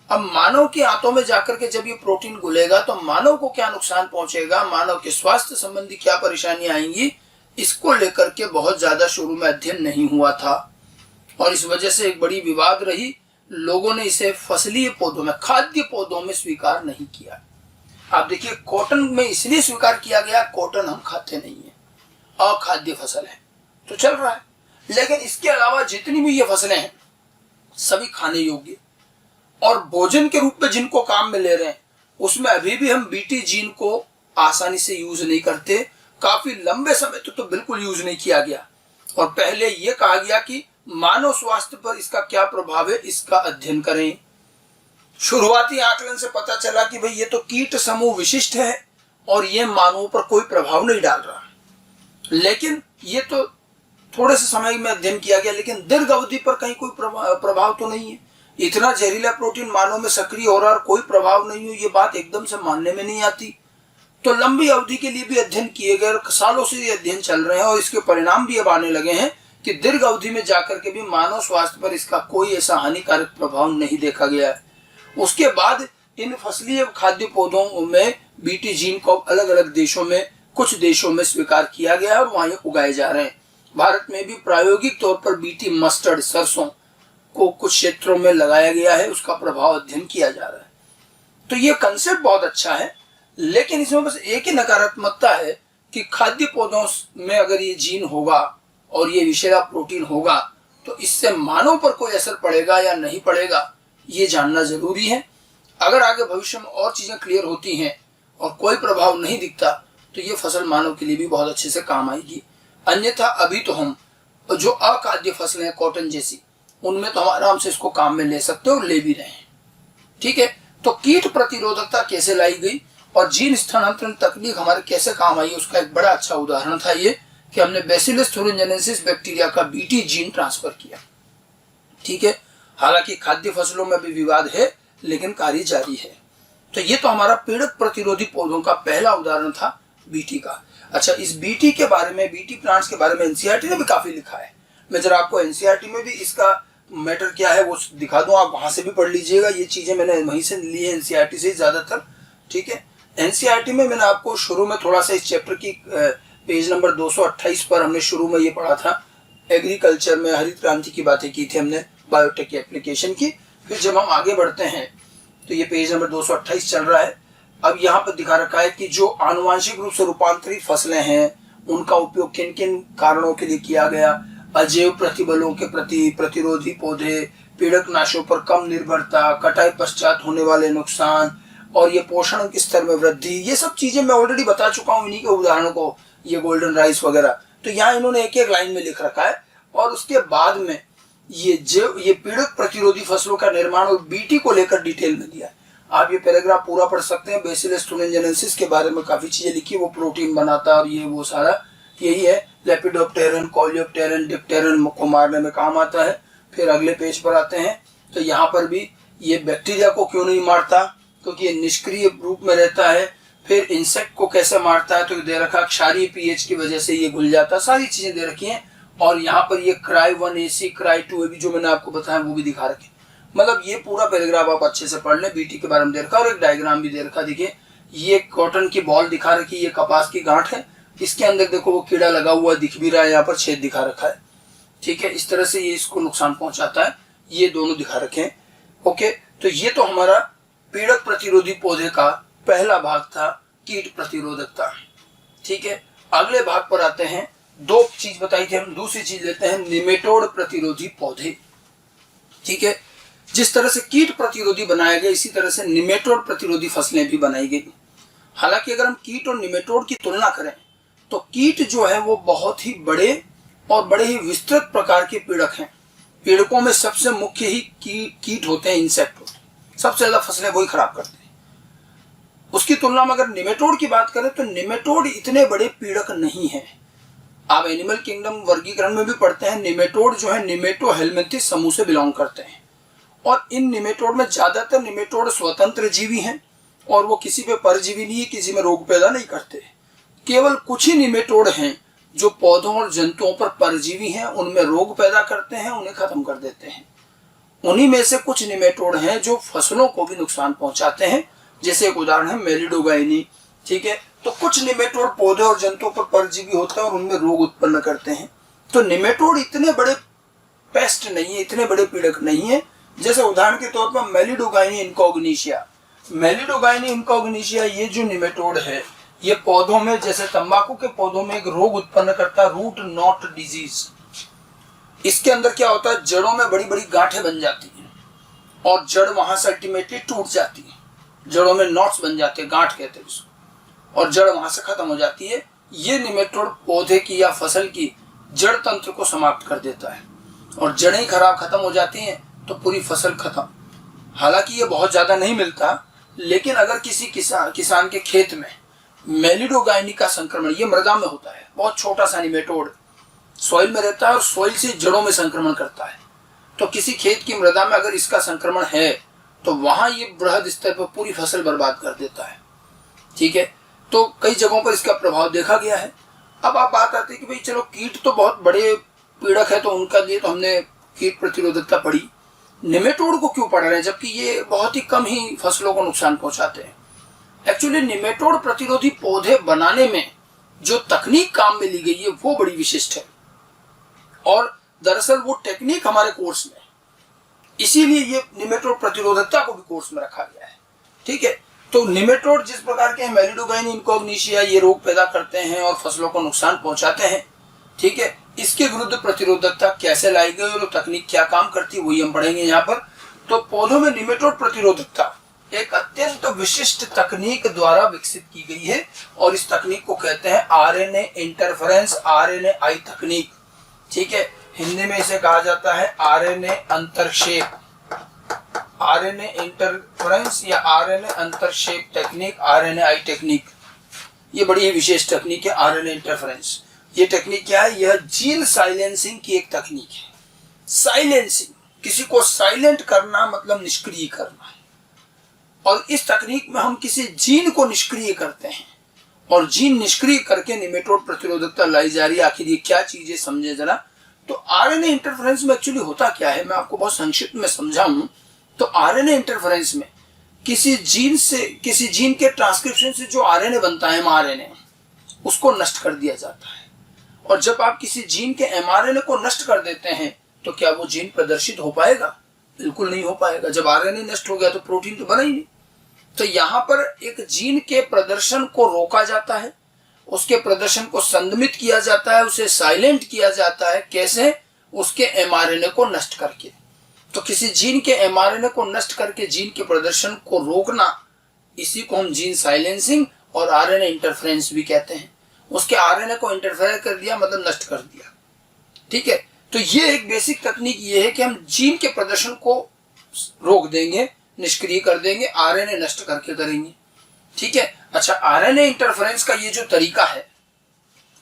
अब मानव के आंतों में जाकर के जब ये प्रोटीन घुलेगा तो मानव को क्या नुकसान पहुंचेगा, मानव के स्वास्थ्य संबंधी क्या परेशानियां आएंगी, इसको लेकर के बहुत ज्यादा शुरू में अध्ययन नहीं हुआ था, और इस वजह से एक बड़ी विवाद रही। लोगों ने इसे फसलीय पौधों में, खाद्य पौधों में स्वीकार नहीं किया। आप देखिए, कॉटन में इसलिए स्वीकार किया गया, कॉटन हम खाते नहीं है, अखाद्य फसल है, तो चल रहा है। लेकिन इसके अलावा जितनी भी ये फसलें हैं सभी खाने योग्य, और भोजन के रूप में जिनको काम में ले रहे हैं उसमें अभी भी हम बीटी जीन को आसानी से यूज नहीं करते। काफी लंबे समय तक तो बिल्कुल यूज नहीं किया गया, और पहले ये कहा गया कि मानव स्वास्थ्य पर इसका क्या प्रभाव है, इसका अध्ययन करें। शुरुआती आकलन से पता चला कि भाई ये तो कीट समूह विशिष्ट है और ये मानवों पर कोई प्रभाव नहीं डाल रहा। लेकिन ये तो थोड़े से समय में अध्ययन किया गया, लेकिन दीर्घ अवधि पर कहीं कोई प्रभाव तो नहीं है। इतना जहरीला प्रोटीन मानव में सक्रिय हो रहा और कोई प्रभाव नहीं हो, ये बात एकदम से मानने में नहीं आती। तो लंबी अवधि के लिए भी अध्ययन किए गए, सालों से ये अध्ययन चल रहे हैं, और इसके परिणाम भी अब आने लगे हैं कि दीर्घ अवधि में जाकर के भी मानव स्वास्थ्य पर इसका कोई ऐसा हानिकारक प्रभाव नहीं देखा गया है। उसके बाद इन फसलीय खाद्य पौधों में बीटी जीन को अलग अलग देशों में, कुछ देशों में स्वीकार किया गया है और वहां ये उगाए जा रहे हैं। भारत में भी प्रायोगिक तौर पर बीटी मस्टर्ड सरसों को कुछ क्षेत्रों में लगाया गया है, उसका प्रभाव अध्ययन किया जा रहा है। तो ये कंसेप्ट बहुत अच्छा है, लेकिन इसमें बस एक ही नकारात्मकता है कि खाद्य पौधों में अगर ये जीन होगा और ये विषैला प्रोटीन होगा तो इससे मानव पर कोई असर पड़ेगा या नहीं पड़ेगा, ये जानना जरूरी है। अगर आगे भविष्य में और चीजें क्लियर होती हैं और कोई प्रभाव नहीं दिखता तो ये फसल मानव के लिए भी बहुत अच्छे से काम आएगी। अन्यथा अभी तो हम जो अखाद्य फसलें हैं कॉटन जैसी, उनमें तो हम आराम से इसको काम में ले सकते हैं और ले भी रहे हैं। ठीक है, तो कीट प्रतिरोधकता कैसे लाई गई और जीन स्थानांतरण तकनीक हमारे कैसे काम आई, उसका एक बड़ा अच्छा उदाहरण था ये कि हमने बैसिलस thuringiensis बैक्टीरिया का बीटी जीन ट्रांसफर किया। ठीक है, हालांकि खाद्य फसलों में भी विवाद है लेकिन कार्य जारी है। तो ये तो हमारा पीड़क प्रतिरोधी पौधों का पहला उदाहरण था बीटी का। अच्छा, इस बीटी के बारे में, बीटी प्लांट्स के बारे में एनसीईआरटी ने भी काफी लिखा है। मैं जरा आपको एनसीईआरटी में भी इसका मैटर क्या है वो दिखा दूं, आप वहां से भी पढ़ लीजिएगा। ये चीजें मैंने वहीं से ली है, एनसीईआरटी से ज्यादातर। ठीक है, एनसीईआरटी में मैंने आपको शुरू में थोड़ा सा इस चैप्टर की पेज नंबर 228 पर हमने शुरू में ये पढ़ा था, एग्रीकल्चर में हरित क्रांति की बातें की थी हमने, बायोटेक की एप्लीकेशन की। फिर जब हम आगे बढ़ते हैं तो ये पेज नंबर 228 चल रहा है। अब यहाँ पर दिखा रखा है कि जो आनुवांशिक रूप से रूपांतरित फसलें हैं उनका उपयोग किन किन कारणों के लिए किया गया, अजैव प्रतिबलों के प्रति प्रतिरोधी पौधे, पीड़क नाशों पर कम निर्भरता, कटाई पश्चात होने वाले नुकसान और ये पोषण के स्तर में वृद्धि, ये सब चीजें मैं ऑलरेडी बता चुका हूँ इन्हीं के उदाहरणों को, ये गोल्डन राइस वगैरह। तो यहाँ इन्होंने एक एक लाइन में लिख रखा है और उसके बाद में ये पीड़क प्रतिरोधी फसलों का निर्माण और बीटी को लेकर डिटेल में दिया है। आप ये पैराग्राफ पूरा पढ़ सकते हैं। बैसिलस thuringiensis के बारे में काफी चीजें लिखी, वो प्रोटीन बनाता और ये वो सारा यही है। लेपिडोप्टेरन, कोलियोप्टेरन, डिप्टेरन को मारने में काम आता है। फिर अगले पेज पर आते हैं तो यहाँ पर भी ये बैक्टीरिया को क्यों नहीं मारता, क्योंकि ये निष्क्रिय रूप में रहता है। फिर इंसेक्ट को कैसे मारता है तो दे रखा, क्षारीय पीएच की वजह से ये घुल जाता, सारी चीजें दे रखी हैं। और यहाँ पर ये क्राई 1AC, क्राई 2AB जो मैंने आपको बताया वो भी दिखा रखे। मतलब ये पूरा पैराग्राफ आप अच्छे से पढ़ लें। बीटी के बारे में दे रखा और एक डायग्राम भी दे रखा। देखिए ये कॉटन की बॉल दिखा रखी, ये कपास की गांठ है, इसके अंदर देखो वो कीड़ा लगा हुआ दिख भी रहा है, यहाँ पर छेद दिखा रखा है। ठीक है, इस तरह से ये इसको नुकसान पहुंचाता है, ये दोनों दिखा रखे हैं। ओके, तो ये तो हमारा पीड़क प्रतिरोधी पौधे का पहला भाग था, कीट प्रतिरोधकता। ठीक है, अगले भाग पर आते हैं। दो चीज बताई थी हम, दूसरी चीज लेते हैं निमेटोड प्रतिरोधी पौधे। ठीक है, जिस तरह से कीट प्रतिरोधी बनाया गया इसी तरह से निमेटोड प्रतिरोधी फसलें भी बनाई गई। हालांकि अगर हम कीट और निमेटोड की तुलना करें तो कीट जो है वो बहुत ही बड़े और बड़े ही विस्तृत प्रकार के पीड़क हैं। पीड़कों में सबसे मुख्य ही कीट होते हैं, इंसेक्ट होते हैं, सबसे ज्यादा फसलें वही खराब करते हैं। उसकी तुलना में अगर निमेटोड की बात करें तो निमेटोड इतने बड़े पीड़क नहीं है। आप एनिमल किंगडम वर्गीकरण में भी पढ़ते हैं, निमेटोड जो है निमेटो हेलमिंथिस समूह से बिलोंग करते हैं। और इन निमेटोड में ज्यादातर निमेटोड स्वतंत्र जीवी हैं और वो किसी पे परजीवी नहीं है, किसी में रोग पैदा नहीं करते। केवल कुछ ही निमेटोड हैं जो पौधों और जंतुओं पर परजीवी हैं, उनमें रोग पैदा करते हैं, उन्हें खत्म कर देते हैं। उन्हीं में से कुछ निमेटोड हैं जो फसलों को भी नुकसान पहुंचाते हैं, जैसे एक उदाहरण है मेलिडोगाइनी। ठीक है, तो कुछ निमेटोड पौधे और जंतुओं पर परजीवी होते हैं और उनमें रोग उत्पन्न करते हैं। तो निमेटोड इतने बड़े पेस्ट नहीं है, इतने बड़े पीड़क नहीं है। जैसे उदाहरण के तौर पर मेलिडोगाइनी इनकॉग्निशिया, मेलिडोगाइनी इनकॉग्निशिया ये जो निमेटोड है ये पौधों में, जैसे तंबाकू के पौधों में एक रोग उत्पन्न करता है, रूट नॉट डिजीज। इसके अंदर क्या होता है, जड़ों में बड़ी बड़ी गांठें बन जाती हैं और जड़ वहां से अल्टीमेटली टूट जाती है, जड़ों में नॉट्स बन जाते हैं, गांठ कहते हैं उसको, और जड़ वहां से खत्म हो जाती है। ये निमेटोड पौधे की या फसल की जड़ तंत्र को समाप्त कर देता है और जड़ें खराब खत्म हो जाती हैं तो पूरी फसल खत्म। हालांकि ये बहुत ज्यादा नहीं मिलता, लेकिन अगर किसी किसान के खेत में मेलिडोगाइनी का संक्रमण, ये मृदा में होता है, बहुत छोटा सा निमेटोड सॉइल में रहता है और सॉइल से जड़ों में संक्रमण करता है, तो किसी खेत की मृदा में अगर इसका संक्रमण है तो वहां ये बृहद स्तर पर पूरी फसल बर्बाद कर देता है। ठीक है, तो कई जगहों पर इसका प्रभाव देखा गया है। अब आप बात आती है कि भाई चलो कीट तो बहुत बड़े पीड़क है तो उनका लिए तो हमने कीट प्रतिरोधकता पढ़ी, निमेटोड को क्यों पढ़ रहे हैं जबकि ये बहुत ही कम ही फसलों को नुकसान पहुंचाते हैं। एक्चुअली निमेटोड प्रतिरोधी पौधे बनाने में जो तकनीक काम में ली गई है वो बड़ी विशिष्ट है। और दरअसल वो टेक्निक हमारे कोर्स में, इसीलिए ये निमेटोड प्रतिरोधकता को भी कोर्स में रखा गया है। ठीक है, तो निमेटोड जिस प्रकार के मेलिडोगाइन इनकॉग्निशिया ये रोग पैदा करते हैं और फसलों को नुकसान पहुंचाते हैं। ठीक है, इसके विरुद्ध प्रतिरोधकता कैसे लाई गई और तकनीक क्या काम करती है वही हम पढ़ेंगे यहाँ पर। तो पौधों में निमेटोड प्रतिरोधकता एक अत्यंत विशिष्ट तकनीक द्वारा विकसित की गई है और इस तकनीक को कहते हैं आरएनए इंटरफेरेंस, आरएनए तकनीक। ठीक है, हिंदी में इसे कहा जाता है आरएनए अंतरक्षेप, आरएनए इंटरफेरेंस या आरएनए अंतरक्षेप टेक्निक, आरएनए टेक्निक। ये बड़ी ही विशेष तकनीक है आरएनए इंटरफेरेंस। ये टेक्निक क्या है? यह जीन साइलेंसिंग की एक तकनीक है। साइलेंसिंग, किसी को साइलेंट करना मतलब निष्क्रिय करना, और इस तकनीक में हम किसी जीन को निष्क्रिय करते हैं और जीन निष्क्रिय करके निमेटोड प्रतिरोधकता लाई जा रही है। आखिर ये क्या चीज है, समझे जरा। तो आरएनए इंटरफेरेंस में एक्चुअली होता क्या है, मैं आपको बहुत संक्षिप्त में समझाऊं। तो आरएनए इंटरफेरेंस में किसी जीन के ट्रांसक्रिप्शन से जो आरएनए बनता है, एमआरएनए, उसको नष्ट कर दिया जाता है। और जब आप किसी जीन के एमआरएनए को नष्ट कर देते हैं तो क्या वो जीन प्रदर्शित हो पाएगा? बिल्कुल नहीं हो पाएगा। जब आरएनए नष्ट हो गया तो प्रोटीन तो बना ही नहीं। तो यहाँ पर एक जीन के प्रदर्शन को रोका जाता है, उसके प्रदर्शन को संदमित किया जाता है, उसे साइलेंट किया जाता है। कैसे? उसके एमआरएनए को नष्ट करके। तो किसी जीन के एमआरएनए को नष्ट करके जीन के प्रदर्शन को रोकना, इसी को हम जीन साइलेंसिंग और आरएनए इंटरफेरेंस भी कहते हैं। उसके आरएनए को इंटरफेयर कर दिया मतलब नष्ट कर दिया। ठीक है, तो ये एक बेसिक तकनीक ये है कि हम जीन के प्रदर्शन को रोक देंगे, निष्क्रिय कर देंगे, आरएनए नष्ट करके करेंगे। ठीक है, अच्छा, आरएनए इंटरफेरेंस का ये जो तरीका है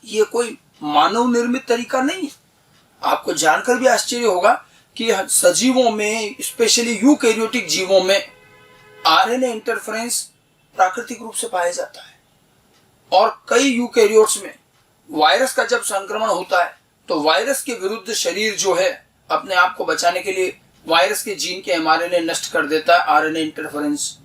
ये कोई मानव निर्मित तरीका नहीं है। आपको जानकर भी आश्चर्य होगा कि सजीवों में, स्पेशली यूकैरियोटिक जीवों में आरएनए इंटरफेरेंस प्राकृतिक रूप से पाया जाता है। और कई यूकैरियोट्स में वायरस का जब संक्रमण होता है तो वायरस के विरुद्ध शरीर जो है अपने आप को बचाने के लिए वायरस के जीन के एमआरएनए नष्ट कर देता है, आरएनए इंटरफेरेंस।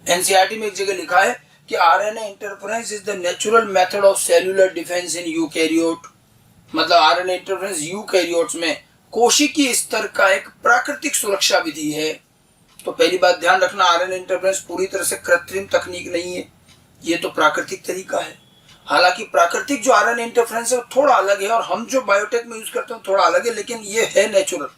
एनसीईआरटी में एक जगह लिखा है कि RNA interference is the natural method of cellular defence in eukaryote. मतलब आरएनए इंटरफेरेंस यूकैरियोट्स में कोशिकीय स्तर का एक प्राकृतिक सुरक्षा विधि है। तो पहली बात ध्यान रखना, आरएनए इंटरफेरेंस पूरी तरह से कृत्रिम तकनीक नहीं है, ये तो प्राकृतिक तरीका है। हालांकि प्राकृतिक जो आरएनए इंटरफेरेंस है वो थोड़ा अलग है और हम जो बायोटेक में यूज करते हैं थोड़ा अलग है, लेकिन ये है नेचुरल।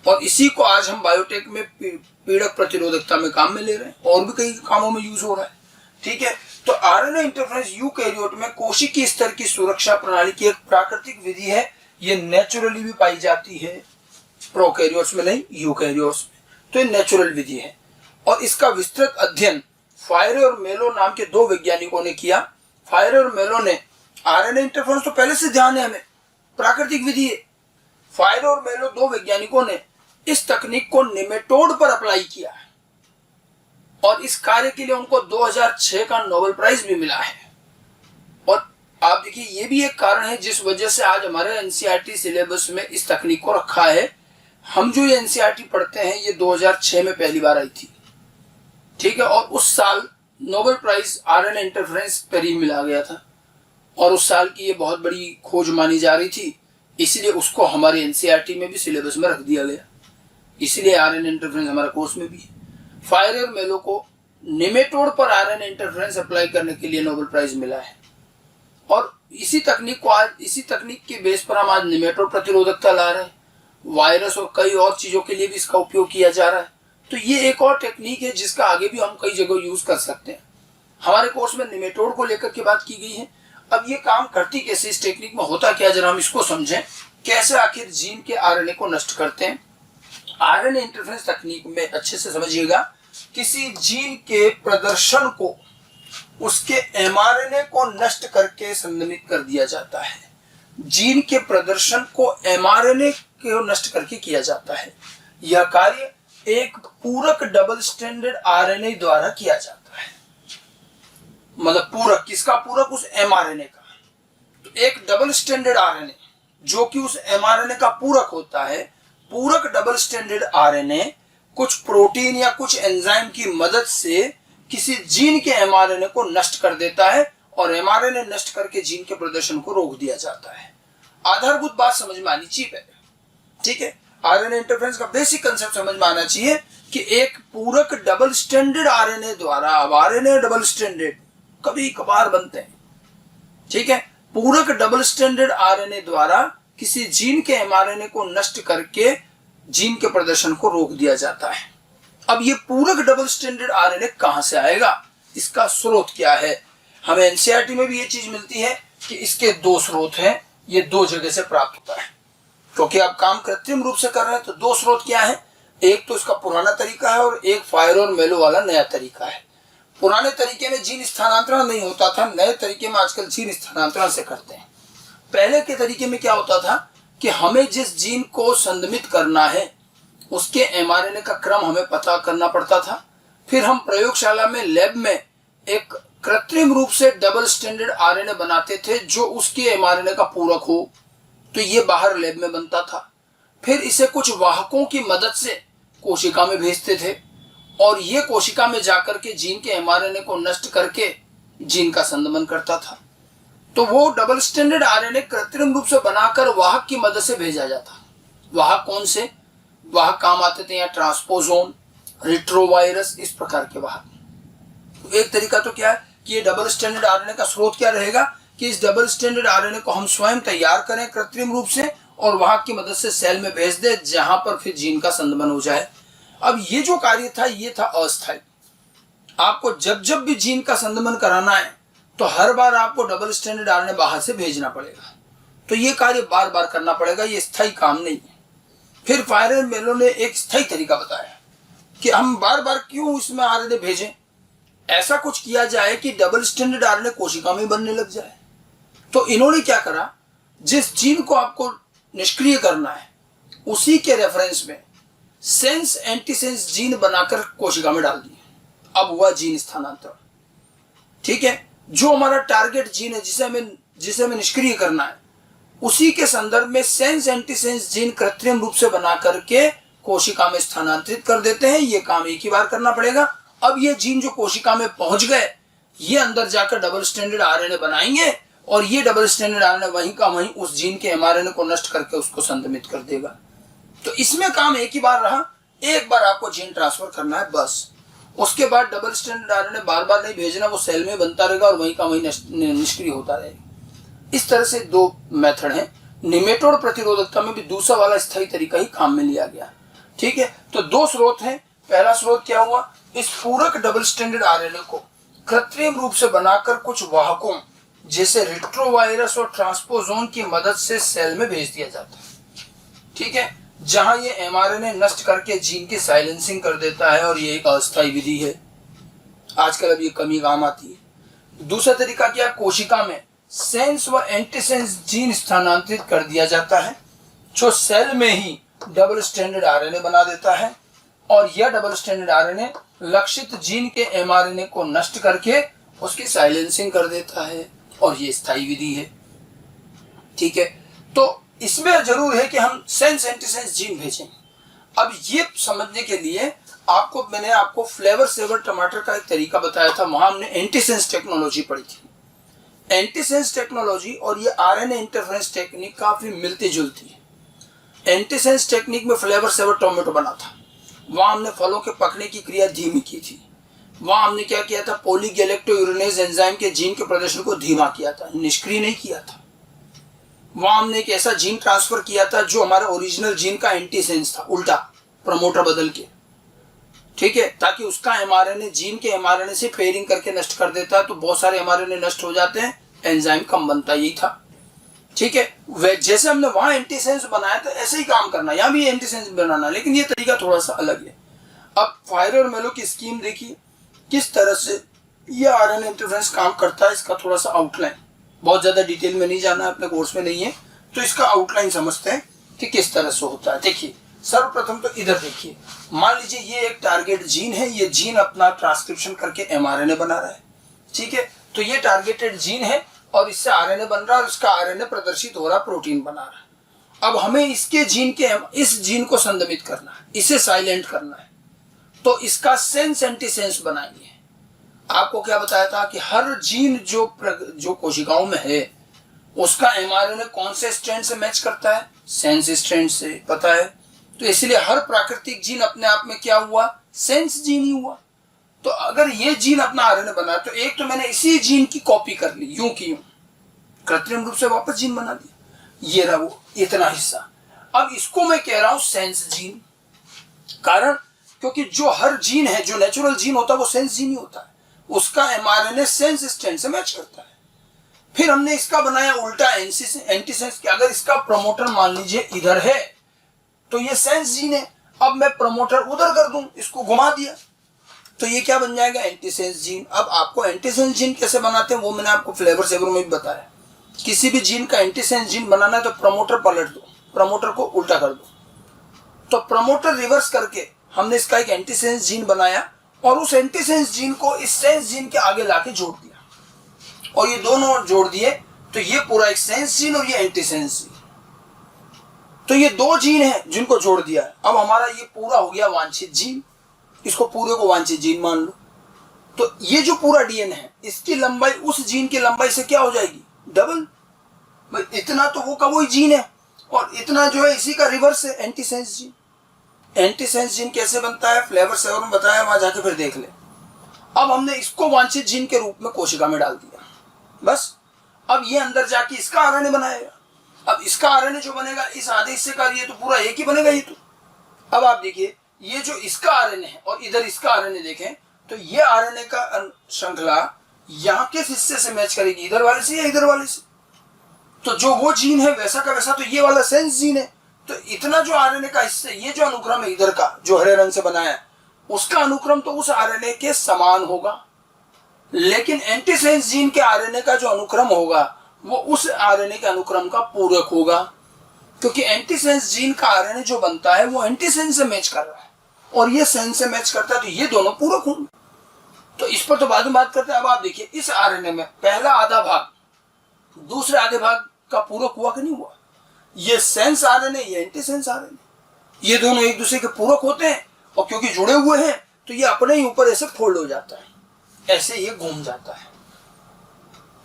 और इसी को आज हम बायोटेक में पीड़क प्रतिरोधकता में काम में ले रहे हैं और भी कई कामों में यूज हो रहा है। ठीक है, तो आरएनए इंटरफेरेंस यूकैरियोट में कोशिकीय स्तर की सुरक्षा प्रणाली की एक प्राकृतिक विधि है। ये नेचुरली भी पाई जाती है, प्रोकैरियोट्स में नहीं, यूकैरियोट्स में। तो ये नेचुरल विधि है और इसका विस्तृत अध्ययन फायरे और मेलो नाम के दो वैज्ञानिकों ने किया। फायरे और मेलो ने आरएनए इंटरफेरेंस तो पहले से ध्यान है हमें, प्राकृतिक विधि है। फायरे और मेलो दो वैज्ञानिकों ने इस तकनीक को निमेटोड पर अप्लाई किया है और इस कार्य के लिए उनको 2006 का नोबेल प्राइज भी मिला है। और आप देखिए, ये भी एक कारण है जिस वजह से आज हमारे एनसीईआरटी सिलेबस में इस तकनीक को रखा है। हम जो ये एनसीईआरटी पढ़ते हैं ये 2006 में पहली बार आई थी। ठीक है, और उस साल नोबेल प्राइज आरएनए इंटरफेरेंस पर ही मिला गया था और उस साल की ये बहुत बड़ी खोज मानी जा रही थी, इसलिए उसको हमारे एनसीईआरटी में भी सिलेबस में रख दिया गया। इसलिए आरएनए इंटरफेरेंस हमारे कोर्स में भी है। फायरे और मेलो को निमेटोड पर आरएनए इंटरफेरेंस अप्लाई करने के लिए नोबेल प्राइज मिला है और इसी तकनीक के बेस पर हम आज निमेटोड प्रतिरोधकता ला रहे हैं। वायरस और कई और चीजों के लिए भी इसका उपयोग किया जा रहा है। तो ये एक और टेक्निक है जिसका आगे भी हम कई जगह यूज कर सकते हैं। हमारे कोर्स में निमेटोड को लेकर के बात की गई है। अब ये काम करती कैसे, इस टेक्निक में होता क्या, जरा हम इसको समझें। कैसे आखिर जीन के आरएनए को नष्ट करते हैं। आरएनए इंटरफेरेंस तकनीक में अच्छे से समझिएगा, किसी जीन के प्रदर्शन को उसके एमआरएनए को नष्ट करके संदमित कर दिया जाता है। जीन के प्रदर्शन को एमआरएनए को नष्ट करके किया जाता है। यह कार्य एक पूरक डबल स्ट्रैंडेड आरएनए द्वारा किया जाता है। मतलब पूरक, किसका पूरक? उस एमआरएनए का। तो एक डबल स्ट्रैंडेड आरएनए जो कि उस एमआरएनए का पूरक होता है, पूरक डबल स्ट्रैंडेड आरएनए कुछ प्रोटीन या कुछ एंजाइम की मदद से किसी जीन के एमआरएनए को नष्ट कर देता है और एमआरएनए नष्ट करके जीन के प्रदर्शन को रोक दिया जाता है। आधारभूत बात समझ में आनी चाहिए पहले, ठीक है। आरएनए इंटरफेरेंस का बेसिक कंसेप्ट समझ में आना चाहिए कि एक पूरक डबल स्ट्रैंडेड आरएनए द्वारा, अब आरएनए डबल स्ट्रैंडेड कभी कभार बनते हैं, ठीक है, पूरक डबल स्ट्रैंडेड आरएनए द्वारा किसी जीन के एमआरएनए को नष्ट करके जीन के प्रदर्शन को रोक दिया जाता है। अब ये पूरक डबल स्ट्रैंडेड आरएनए कहां से आएगा, इसका स्रोत क्या है? हमें एनसीईआरटी में भी ये चीज मिलती है कि इसके दो स्रोत हैं, ये दो जगह से प्राप्त होता है। क्योंकि आप काम कृत्रिम रूप से कर रहे हैं तो दो स्रोत क्या है, एक तो इसका पुराना तरीका है और एक फायर और मेलो वाला नया तरीका है। पुराने तरीके में जीन स्थानांतरण नहीं होता था, नए तरीके में आजकल जीन स्थानांतरण से करते हैं। पहले के तरीके में क्या होता था कि हमें जिस जीन को संदमित करना है उसके एमआरएनए का क्रम हमें पता करना पड़ता था, फिर हम प्रयोगशाला में लैब में एक कृत्रिम रूप से डबल स्ट्रैंडेड आरएनए बनाते थे जो उसके एमआरएनए का पूरक हो, तो ये बाहर लैब में बनता था। फिर इसे कुछ वाहकों की मदद से कोशिका में भेजते थे और ये कोशिका में जाकर के जीन के एमआरएनए को नष्ट करके जीन का संदमन करता था। तो वो डबल स्ट्रैंडेड आरएनए कृत्रिम रूप से बनाकर वाहक की मदद से भेजा जाता। वाहक कौन से वाहक काम आते थे? यहाँ ट्रांसपोजोन, रिट्रोवायरस, इस प्रकार के वाहक। एक तरीका तो क्या है कि ये डबल स्ट्रैंडेड आरएनए का स्रोत क्या रहेगा कि इस डबल स्ट्रैंडेड आरएनए को हम स्वयं तैयार करें कृत्रिम रूप से और वाहक की मदद से सेल में भेज दे जहां पर फिर जीन का संदमन हो जाए। अब ये जो कार्य था ये था अस्थायी। आपको जब जब भी जीन का संदमन कराना है तो हर बार आपको डबल स्ट्रैंडेड आरएनए बाहर से भेजना पड़ेगा, तो ये कार्य बार बार करना पड़ेगा, ये स्थायी काम नहीं है। फिर फायर एंड मेलो ने एक स्थायी तरीका बताया कि हम बार बार क्यों इसमें आरएनए भेजें, ऐसा कुछ किया जाए कि डबल स्ट्रैंडेड आरएनए कोशिका में बनने लग जाए। तो इन्होंने क्या करा, जिस जीन को आपको निष्क्रिय करना है उसी के रेफरेंस में सेंस एंटीसेंस जीन बनाकर कोशिका में डाल दिए। अब हुआ जीन स्थानांतरण, ठीक है। जो हमारा टारगेट जीन है जिसे हमें निष्क्रिय करना है उसी के संदर्भ में सेंस एंटीसेंस जीन कृत्रिम रूप से बना करके कोशिका में स्थानांतरित कर देते हैं। ये काम एक ही बार करना पड़ेगा। अब ये जीन जो कोशिका में पहुंच गए ये अंदर जाकर डबल स्ट्रैंडेड आरएनए बनाएंगे और ये डबल स्ट्रैंडेड आरएनए वहीं का वहीं उस जीन के एमआरएनए को नष्ट करके उसको संदमित कर देगा। तो इसमें काम एक ही बार रहा, एक बार आपको जीन ट्रांसफर करना है बस। उसके बाद डबल स्ट्रैंडेड आरएनए बार बार नहीं भेजना, वो सेल में बनता रहेगा और वहीं का वहीं निष्क्रिय होता रहेगा। इस तरह से दो मेथड हैं। निमेटोड प्रतिरोधकता में भी दूसरा वाला स्थायी तरीका ही काम में लिया गया, ठीक है। तो दो स्रोत हैं। पहला स्रोत क्या हुआ, इस पूरक डबल स्ट्रैंडेड आरएनए को कृत्रिम रूप से बनाकर कुछ वाहकों जैसे रिट्रोवायरस और ट्रांसपोजोन की मदद से सेल में भेज दिया जाता है, ठीक है, जहां ये एमआरएनए नष्ट करके जीन की साइलेंसिंग कर देता है और ये एक अस्थायी विधि है। आजकल अब ये कमी काम आती है। दूसरा तरीका क्या, कोशिका में सेंस व एंटीसेंस जीन स्थानांतरित कर दिया जाता है जो सेल में ही डबल स्ट्रैंडेड आरएनए बना देता है और यह डबल स्ट्रैंडेड आरएनए लक्षित जीन के एमआरएनए को नष्ट करके उसकी साइलेंसिंग कर देता है और ये स्थायी विधि है, ठीक है। तो इसमें जरूर है कि हम सेंस एंटीसेंस जीन भेजें। अब ये समझने के लिए मैंने आपको फ्लेवर सेवर टमाटर का एक तरीका बताया था, वहां हमने एंटीसेंस टेक्नोलॉजी पढ़ी थी। एंटीसेंस टेक्नोलॉजी और ये आरएनए इंटरफेरेंस टेक्निक काफी मिलती जुलती है। एंटीसेंस टेक्निक में फ्लेवर सेवर टोमेटो बना था, वहां हमने फलों के पकने की क्रिया धीमी की थी। वहां हमने क्या किया था, पॉलीगैलेक्टोयूरिनेज एंजाइम के जीन के प्रदर्शन को धीमा किया था, निष्क्रिय नहीं किया था। वहां हमने एक ऐसा जीन ट्रांसफर किया था जो हमारे ओरिजिनल जीन का एंटीसेंस था, उल्टा प्रमोटर बदल के, ठीक है, ताकि उसका एमआरएनए जीन के एमआरएनए से पेयरिंग करके नष्ट कर देता है, तो बहुत सारे एमआरएनए नष्ट हो जाते हैं, एंजाइम कम बनता, यही था, ठीक है। जैसे हमने वहां एंटीसेंस बनाया था ऐसे ही काम करना, यहाँ भी एंटीसेंस बनाना, लेकिन ये तरीका थोड़ा सा अलग है। अब फायर और मेलो की स्कीम देखिए किस तरह से ये आरएनए इंटरफेरेंस काम करता है। इसका थोड़ा सा आउटलाइन, बहुत ज्यादा डिटेल में नहीं जाना है, अपने कोर्स में नहीं है, तो इसका आउटलाइन समझते हैं कि किस तरह से होता है। देखिए सर्वप्रथम तो इधर देखिए, मान लीजिए ये एक टारगेट जीन है, ये जीन अपना ट्रांसक्रिप्शन करके एमआरएनए बना रहा है, ठीक है। तो ये टारगेटेड जीन है और इससे आरएनए बन रहा है और इसका आरएनए प्रदर्शित हो रहा, प्रोटीन बना रहा है। अब हमें इसके जीन के इस जीन को संदमित करना है, इसे साइलेंट करना है, तो इसका सेंस एंटीसेंस बनाएंगे। आपको क्या बताया था कि हर जीन जो कोशिकाओं में है उसका एमआरएनए कौन से स्ट्रैंड से मैच करता है, सेंस स्ट्रैंड से, पता है। तो इसलिए हर प्राकृतिक जीन अपने आप में क्या हुआ, सेंस जीन ही हुआ। तो अगर ये जीन अपना आरएनए बना तो एक तो मैंने इसी जीन की कॉपी कर ली, यूं की यूं कृत्रिम रूप से वापस जीन बना दिया, ये रहा वो इतना हिस्सा। अब इसको मैं कह रहा हूं सेंस जीन, कारण क्योंकि जो हर जीन है, जो नेचुरल जीन होता है वो सेंस जीन ही होता है, उसका एमआरएनए सेंस स्ट्रैंड से मैच करता है। फिर हमने इसका बनाया उल्टा एंटीसेंस कि अगर इसका प्रमोटर मान लीजिए इधर है तो ये सेंस जीन है, अब मैं प्रमोटर उधर कर दूं, इसको घुमा दिया तो ये क्या बन जाएगा, एंटीसेंस जीन। अब आपको एंटीसेंस जीन कैसे बनाते हैं वो मैंने आपको फ्लेवर सेवर में भी बताया। किसी भी जीन का एंटीसेंस जीन बनाना है तो प्रमोटर पलट दो, प्रमोटर को उल्टा कर दो, तो प्रमोटर रिवर्स करके हमने इसका एक एंटीसेंस जीन बनाया और उस एंटीसेंस जीन को इस सेंस जीन के आगे लाके जोड़ दिया, और ये दोनों जोड़ दिए तो ये पूरा एक सेंस जीन और ये एंटीसेंस जीन। तो ये दो जीन हैं जिनको जोड़ दिया है। अब हमारा ये पूरा हो गया वांछित जीन, इसको पूरे को वांछित जीन मान लो। तो ये जो पूरा डीएनए है इसकी लंबाई उस जीन की लंबाई से क्या हो जाएगी, डबल। भाई इतना तो वो का वही जीन है और इतना जो है इसी का रिवर्स है, एंटीसेंस जीन। एंटीसेंस जीन कैसे बनता है फ्लेवर सेवर में बताया, वहां जाके फिर देख ले। अब हमने इसको वांछित जीन के रूप में कोशिका में डाल दिया, बस। अब ये अंदर जाके इसका आरएनए बनाएगा। अब इसका आरएनए जो बनेगा इस आधे हिस्से का, ये तो पूरा एक ही बनेगा ये तो। अब आप देखिए ये जो इसका आरएनए है और इधर इसका आरएनए देखें तो ये आरएनए का श्रृंखला यहाँ किस हिस्से से मैच करेगी, इधर वाले से या इधर वाले से। तो जो वो जीन है वैसा का वैसा तो ये वाला सेंस जीन है, तो इतना जो आरएनए का हिस्सा, ये जो अनुक्रम है इधर का जो हरे रंग से बनाया है उसका अनुक्रम तो उस आरएनए के समान होगा, लेकिन एंटीसेंस जीन के आरएनए का जो अनुक्रम होगा वो उस आरएनए के अनुक्रम का पूरक होगा, क्योंकि एंटीसेंस जीन का आरएनए जो बनता है वो एंटीसेंस से मैच कर रहा है और ये सेंस से मैच करता है, तो ये दोनों पूरक होंगे। तो इस पर तो बाद में बात करते हैं। अब आप देखिए इस आरएनए में पहला आधा भाग दूसरे आधे भाग का पूरक हुआ कि नहीं हुआ। ये सेंस आरएनए, ये एंटीसेंस आरएनए, ये दोनों एक दूसरे के पूरक होते हैं और क्योंकि जुड़े हुए हैं तो ये अपने ही ऊपर ऐसे फोल्ड हो जाता है, ऐसे ये घूम जाता है।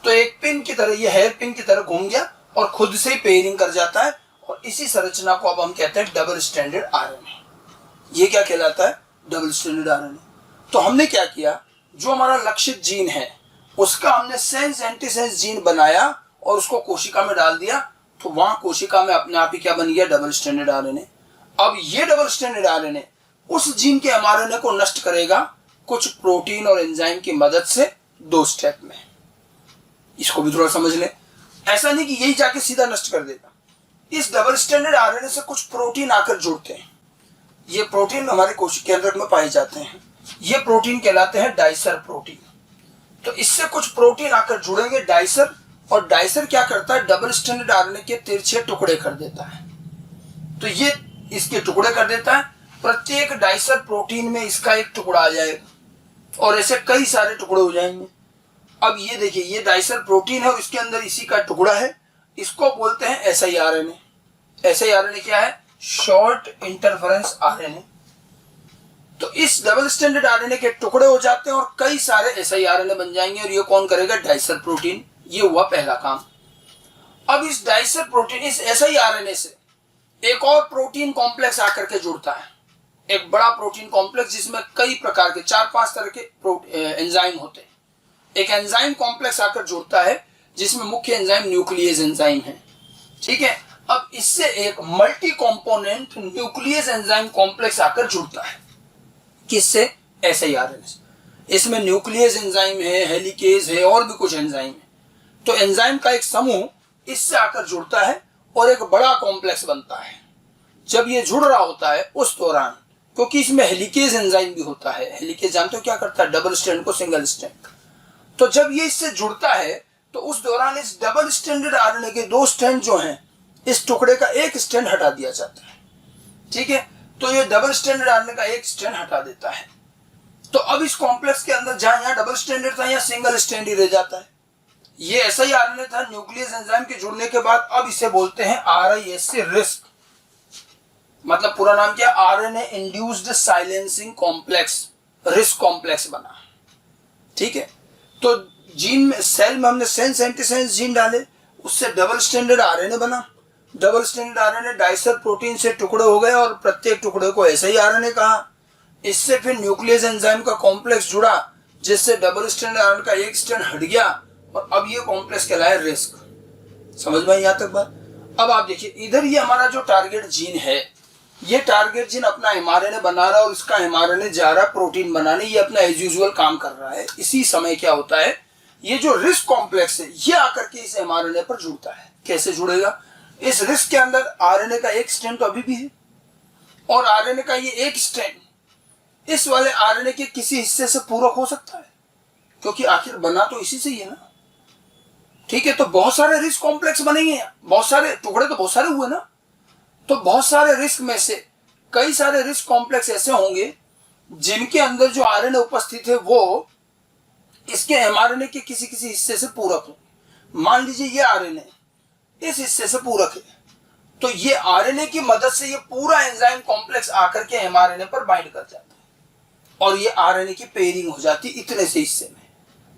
तो एक पिन की तरह, ये हेयर पिन की तरह घूम गया और खुद से ही पेयरिंग कर जाता है, और इसी संरचना को अब हम कहते हैं डबल स्ट्रैंडेड आरएनए। ये क्या कहलाता है, डबल स्ट्रैंडेड आरएनए। तो हमने क्या किया, जो हमारा लक्षित जीन है उसका हमने सेंस एंटीसेंस जीन बनाया और उसको कोशिका में डाल दिया, तो वहां कोशिका में अपने आप ही क्या बन गया, डबल स्ट्रैंडेड आरएनए। अब ये डबल स्ट्रैंडेड आरएनए उस जीन के एमआरएनए को नष्ट करेगा कुछ प्रोटीन और एंजाइम की मदद से 2 स्टेप में। इसको भी थोड़ा समझ ले, ऐसा नहीं कि यही जाके सीधा नष्ट कर देगा। इस डबल स्ट्रैंडेड आरएनए से कुछ प्रोटीन आकर जुड़ते हैं, ये प्रोटीन हमारे कोशिका केंद्रक में पाए जाते हैं, ये प्रोटीन कहलाते हैं डाइसर प्रोटीन। तो इससे कुछ प्रोटीन आकर जुड़ेंगे डाइसर, और डाइसर क्या करता है, डबल स्ट्रैंडेड आरएनए के तिरछे टुकड़े कर देता है। तो ये इसके टुकड़े कर देता है, प्रत्येक डाइसर प्रोटीन में इसका एक टुकड़ा आ जाएगा और ऐसे कई सारे टुकड़े हो जाएंगे। अब ये देखिए ये डाइसर प्रोटीन है और इसके अंदर इसी का टुकड़ा है, इसको बोलते हैं एसआईआरएनए। एसआईआरएनए क्या है, शॉर्ट इंटरफेरेंस आरएनए। तो इस डबल स्ट्रैंडेड आरएनए के टुकड़े हो जाते हैं और कई सारे एसआईआरएनए बन जाएंगे, और ये कौन करेगा, डाइसर प्रोटीन। ये हुआ पहला काम। अब इस डाइसर प्रोटीन, इस एसआईआरएनए से एक और प्रोटीन कॉम्प्लेक्स आकर के जुड़ता है, एक बड़ा प्रोटीन कॉम्प्लेक्स जिसमें कई प्रकार के 4-5 तरह के एंजाइम होते हैं। एक एंजाइम कॉम्प्लेक्स आकर जुड़ता है जिसमें मुख्य एंजाइम न्यूक्लियस एंजाइम है, ठीक है। अब इससे एक multi component nucleus enzyme complex आकर जुड़ता है, किससे, एसआईआरएनए से। इसमें न्यूक्लियस एंजाइम है, हेलिकेज है और भी कुछ एंजाइम है। तो एंजाइम का एक समूह इससे आकर जुड़ता है और एक बड़ा कॉम्प्लेक्स बनता है। जब ये जुड़ रहा होता है उस दौरान, क्योंकि इसमें हेलिकेज एंजाइम भी होता है, हेलिकेज जानते हो क्या करता है, डबल स्ट्रैंड को सिंगल स्ट्रैंड। तो जब ये इससे जुड़ता है तो उस दौरान इस डबल स्ट्रैंडेड आरएनए के 2 स्ट्रैंड जो हैं, इस टुकड़े का एक स्ट्रैंड हटा दिया जाता है, ठीक है। तो ये डबल स्ट्रैंडेड आरएनए का एक स्ट्रैंड हटा देता है। तो अब इस कॉम्प्लेक्स के अंदर जहां यहाँ डबल स्ट्रैंडेड था, यहाँ सिंगल स्ट्रैंड ही रह जाता है। ये ऐसा ही आरएनए था न्यूक्लियस एंजाइम के जुड़ने के बाद। अब इसे बोलते हैं आरआईएससी रिस्क, मतलब पूरा नाम क्या, RNA induced silencing complex, risk complex बना, ठीक है। तो जीन में, सेल में हमने सेंस एंटीसेंस जीन डाले, उससे डबल स्टैंडर्ड आरएनए बना। Double standard RNA dicer protein से टुकड़े हो गए और प्रत्येक टुकड़े को ऐसे ही आरएनए कहा। इससे फिर न्यूक्लियस एंजाइम का कॉम्प्लेक्स जुड़ा, जिससे डबल स्टैंडर्ड आरएनए का एक स्टैंड हट गया और अब ये कॉम्प्लेक्स कहलाया रिस्क। समझ में यहाँ तक बात? अब आप देखिए, इधर ये हमारा जो टारगेट जीन है, ये टारगेट जीन अपना एमआरएनए बना रहा है और इसका एमआरएनए जा रहा है प्रोटीन बनाने, ये अपना एज यूजुअल काम कर रहा है। इसी समय क्या होता है, ये जो रिस्क कॉम्प्लेक्स है ये आकर के इस एमआरएनए पर जुड़ता है। कैसे जुड़ेगा? इस रिस्क के अंदर आरएनए का एक स्ट्रैंड तो अभी भी है और आरएनए का ये एक स्ट्रैंड इस वाले आरएनए के किसी हिस्से से पूरक हो सकता है, क्योंकि आखिर बना तो इसी से ही है ना। ठीक है, तो बहुत सारे रिस्क कॉम्प्लेक्स बनेंगे, बहुत सारे टुकड़े तो बहुत सारे हुए ना, तो बहुत सारे रिस्क में से कई सारे रिस्क कॉम्प्लेक्स ऐसे होंगे जिनके अंदर जो आरएनए उपस्थित है वो इसके एमआरएनए के किसी किसी हिस्से से पूरक हो। मान लीजिए ये आरएनए इस हिस्से से पूरक है, तो ये आरएनए की मदद से ये पूरा एंजाइम कॉम्प्लेक्स आकर के एमआरएनए पर बाइंड कर जाता है और ये आरएनए की पेयरिंग हो जाती है इतने से हिस्से में।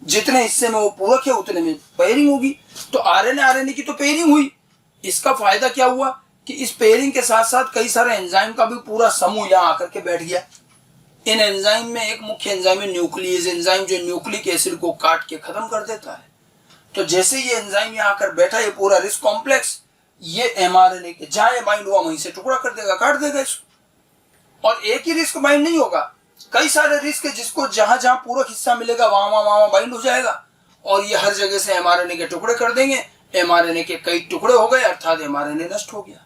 जितने हिस्से में वो पूरक है उतने में पेयरिंग होगी। तो आरएनए की तो पेयरिंग हुई। इसका फायदा क्या हुआ कि इस पेयरिंग के साथ साथ कई सारे एंजाइम का भी पूरा समूह यहाँ आकर के बैठ गया। इन एंजाइम में एक मुख्य एंजाइम है न्यूक्लियस एंजाइम, जो न्यूक्लिक एसिड को काट के खत्म कर देता है। तो जैसे ये एंजाइम यहाँ आकर बैठा, ये पूरा रिस्क कॉम्प्लेक्स ये एमआरएनए के जहां बाइंड हुआ वहीं से टुकड़ा कर देगा, काट देगा इसको। और एक ही रिस्क बाइंड नहीं होगा, कई सारे रिस्क है जिसको जहां जहां पूरक हिस्सा मिलेगा वहां बाइंड हो जाएगा और ये हर जगह से एमआरएनए के टुकड़े कर देंगे। एमआरएनए के कई टुकड़े हो गए, अर्थात एमआरएनए नष्ट हो गया।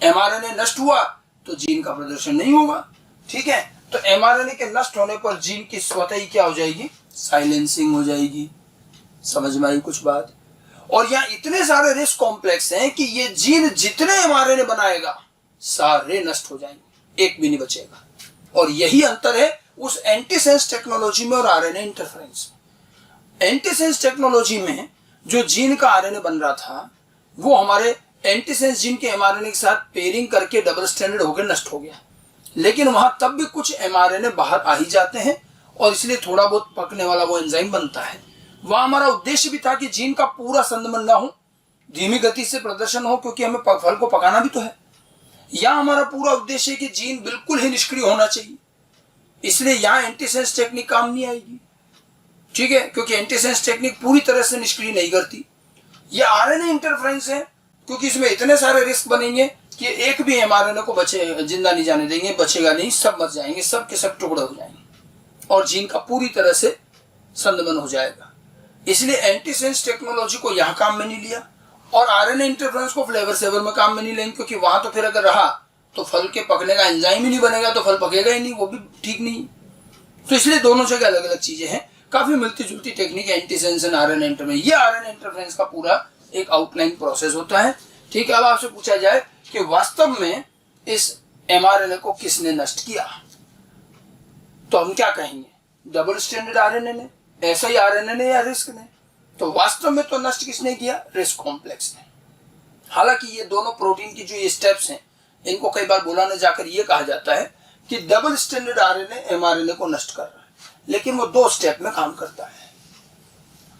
एमआरएनए नष्ट हुआ तो जीन का प्रदर्शन नहीं होगा। ठीक है, तो एमआरएनए के नष्ट होने पर जीन की स्वतः ही क्या हो जाएगी, साइलेंसिंग हो जाएगी। समझ में आई कुछ बात? और यहाँ इतने सारे रिस्क कॉम्प्लेक्स हैं कि ये जीन जितने एमआरएनए बनाएगा सारे नष्ट हो जाएंगे, एक भी नहीं बचेगा। और यही अंतर है उस एंटीसेंस टेक्नोलॉजी में और आरएनए इंटरफेरेंस में। एंटीसेंस टेक्नोलॉजी में जो जीन का आरएनए बन रहा था वो हमारे एंटीसेंस जीन के एमआरएनए के साथ पेयरिंग करके डबल स्टैंडर्ड होकर नष्ट हो गया। लेकिन वहां तब भी कुछ एमआरएनए बाहर आ ही जाते हैं और इसलिए थोड़ा बहुत पकने वाला वो एंजाइम बनता है। वह हमारा उद्देश्य भी था कि जीन का पूरा संदमन ना हो, धीमी गति से प्रदर्शन हो, क्योंकि हमें फल को पकाना भी तो है। या हमारा पूरा उद्देश्य है कि जीन बिल्कुल ही निष्क्रिय होना चाहिए, इसलिए यहां एंटीसेंस टेक्निक काम नहीं आएगी। ठीक है, क्योंकि एंटीसेंस टेक्निक पूरी तरह से निष्क्रिय नहीं करती। यह आरएनए इंटरफेरेंस है, क्योंकि इसमें इतने सारे रिस्क बनेंगे कि एक भी एमआरएनए को जिंदा नहीं जाने देंगे, बचेगा नहीं, सब मर जाएंगे, सब के सब टुकड़े हो जाएंगे और जीन का पूरी तरह से संदमन हो जाएगा। इसलिए एंटीसेंस टेक्नोलॉजी को यहाँ काम में नहीं लिया और आरएनए इंटरफेरेंस को फ्लेवर सेवर में काम में नहीं लेंगे, क्योंकि वहां तो फिर अगर रहा तो फल के पकने का एंजाइम ही नहीं बनेगा, तो फल पकेगा ही नहीं, वो भी ठीक नहीं। तो इसलिए दोनों जगह अलग अलग चीजें हैं, काफी मिलती जुलती technique antisense and RNA interference. ये आरएनए इंटरफेरेंस का पूरा एक आउटलाइन प्रोसेस होता है। ठीक है, अब आपसे पूछा जाए कि वास्तव में इस एमआरएनए को किसने नष्ट किया, तो हम क्या कहेंगे, डबल स्टैंडर्ड आरएनए ने, ऐसा ही आरएनए ने या रिस्क ने? तो वास्तव में तो नष्ट किसने किया, रिस्क कॉम्प्लेक्स ने। हालांकि ये दोनों प्रोटीन की जो ये स्टेप्स हैं, इनको कई बार बुलाने जाकर ये कहा जाता है कि डबल स्टैंडर्ड आरएनए एमआरएनए को नष्ट कर रहा है, लेकिन वो दो स्टेप में काम करता है।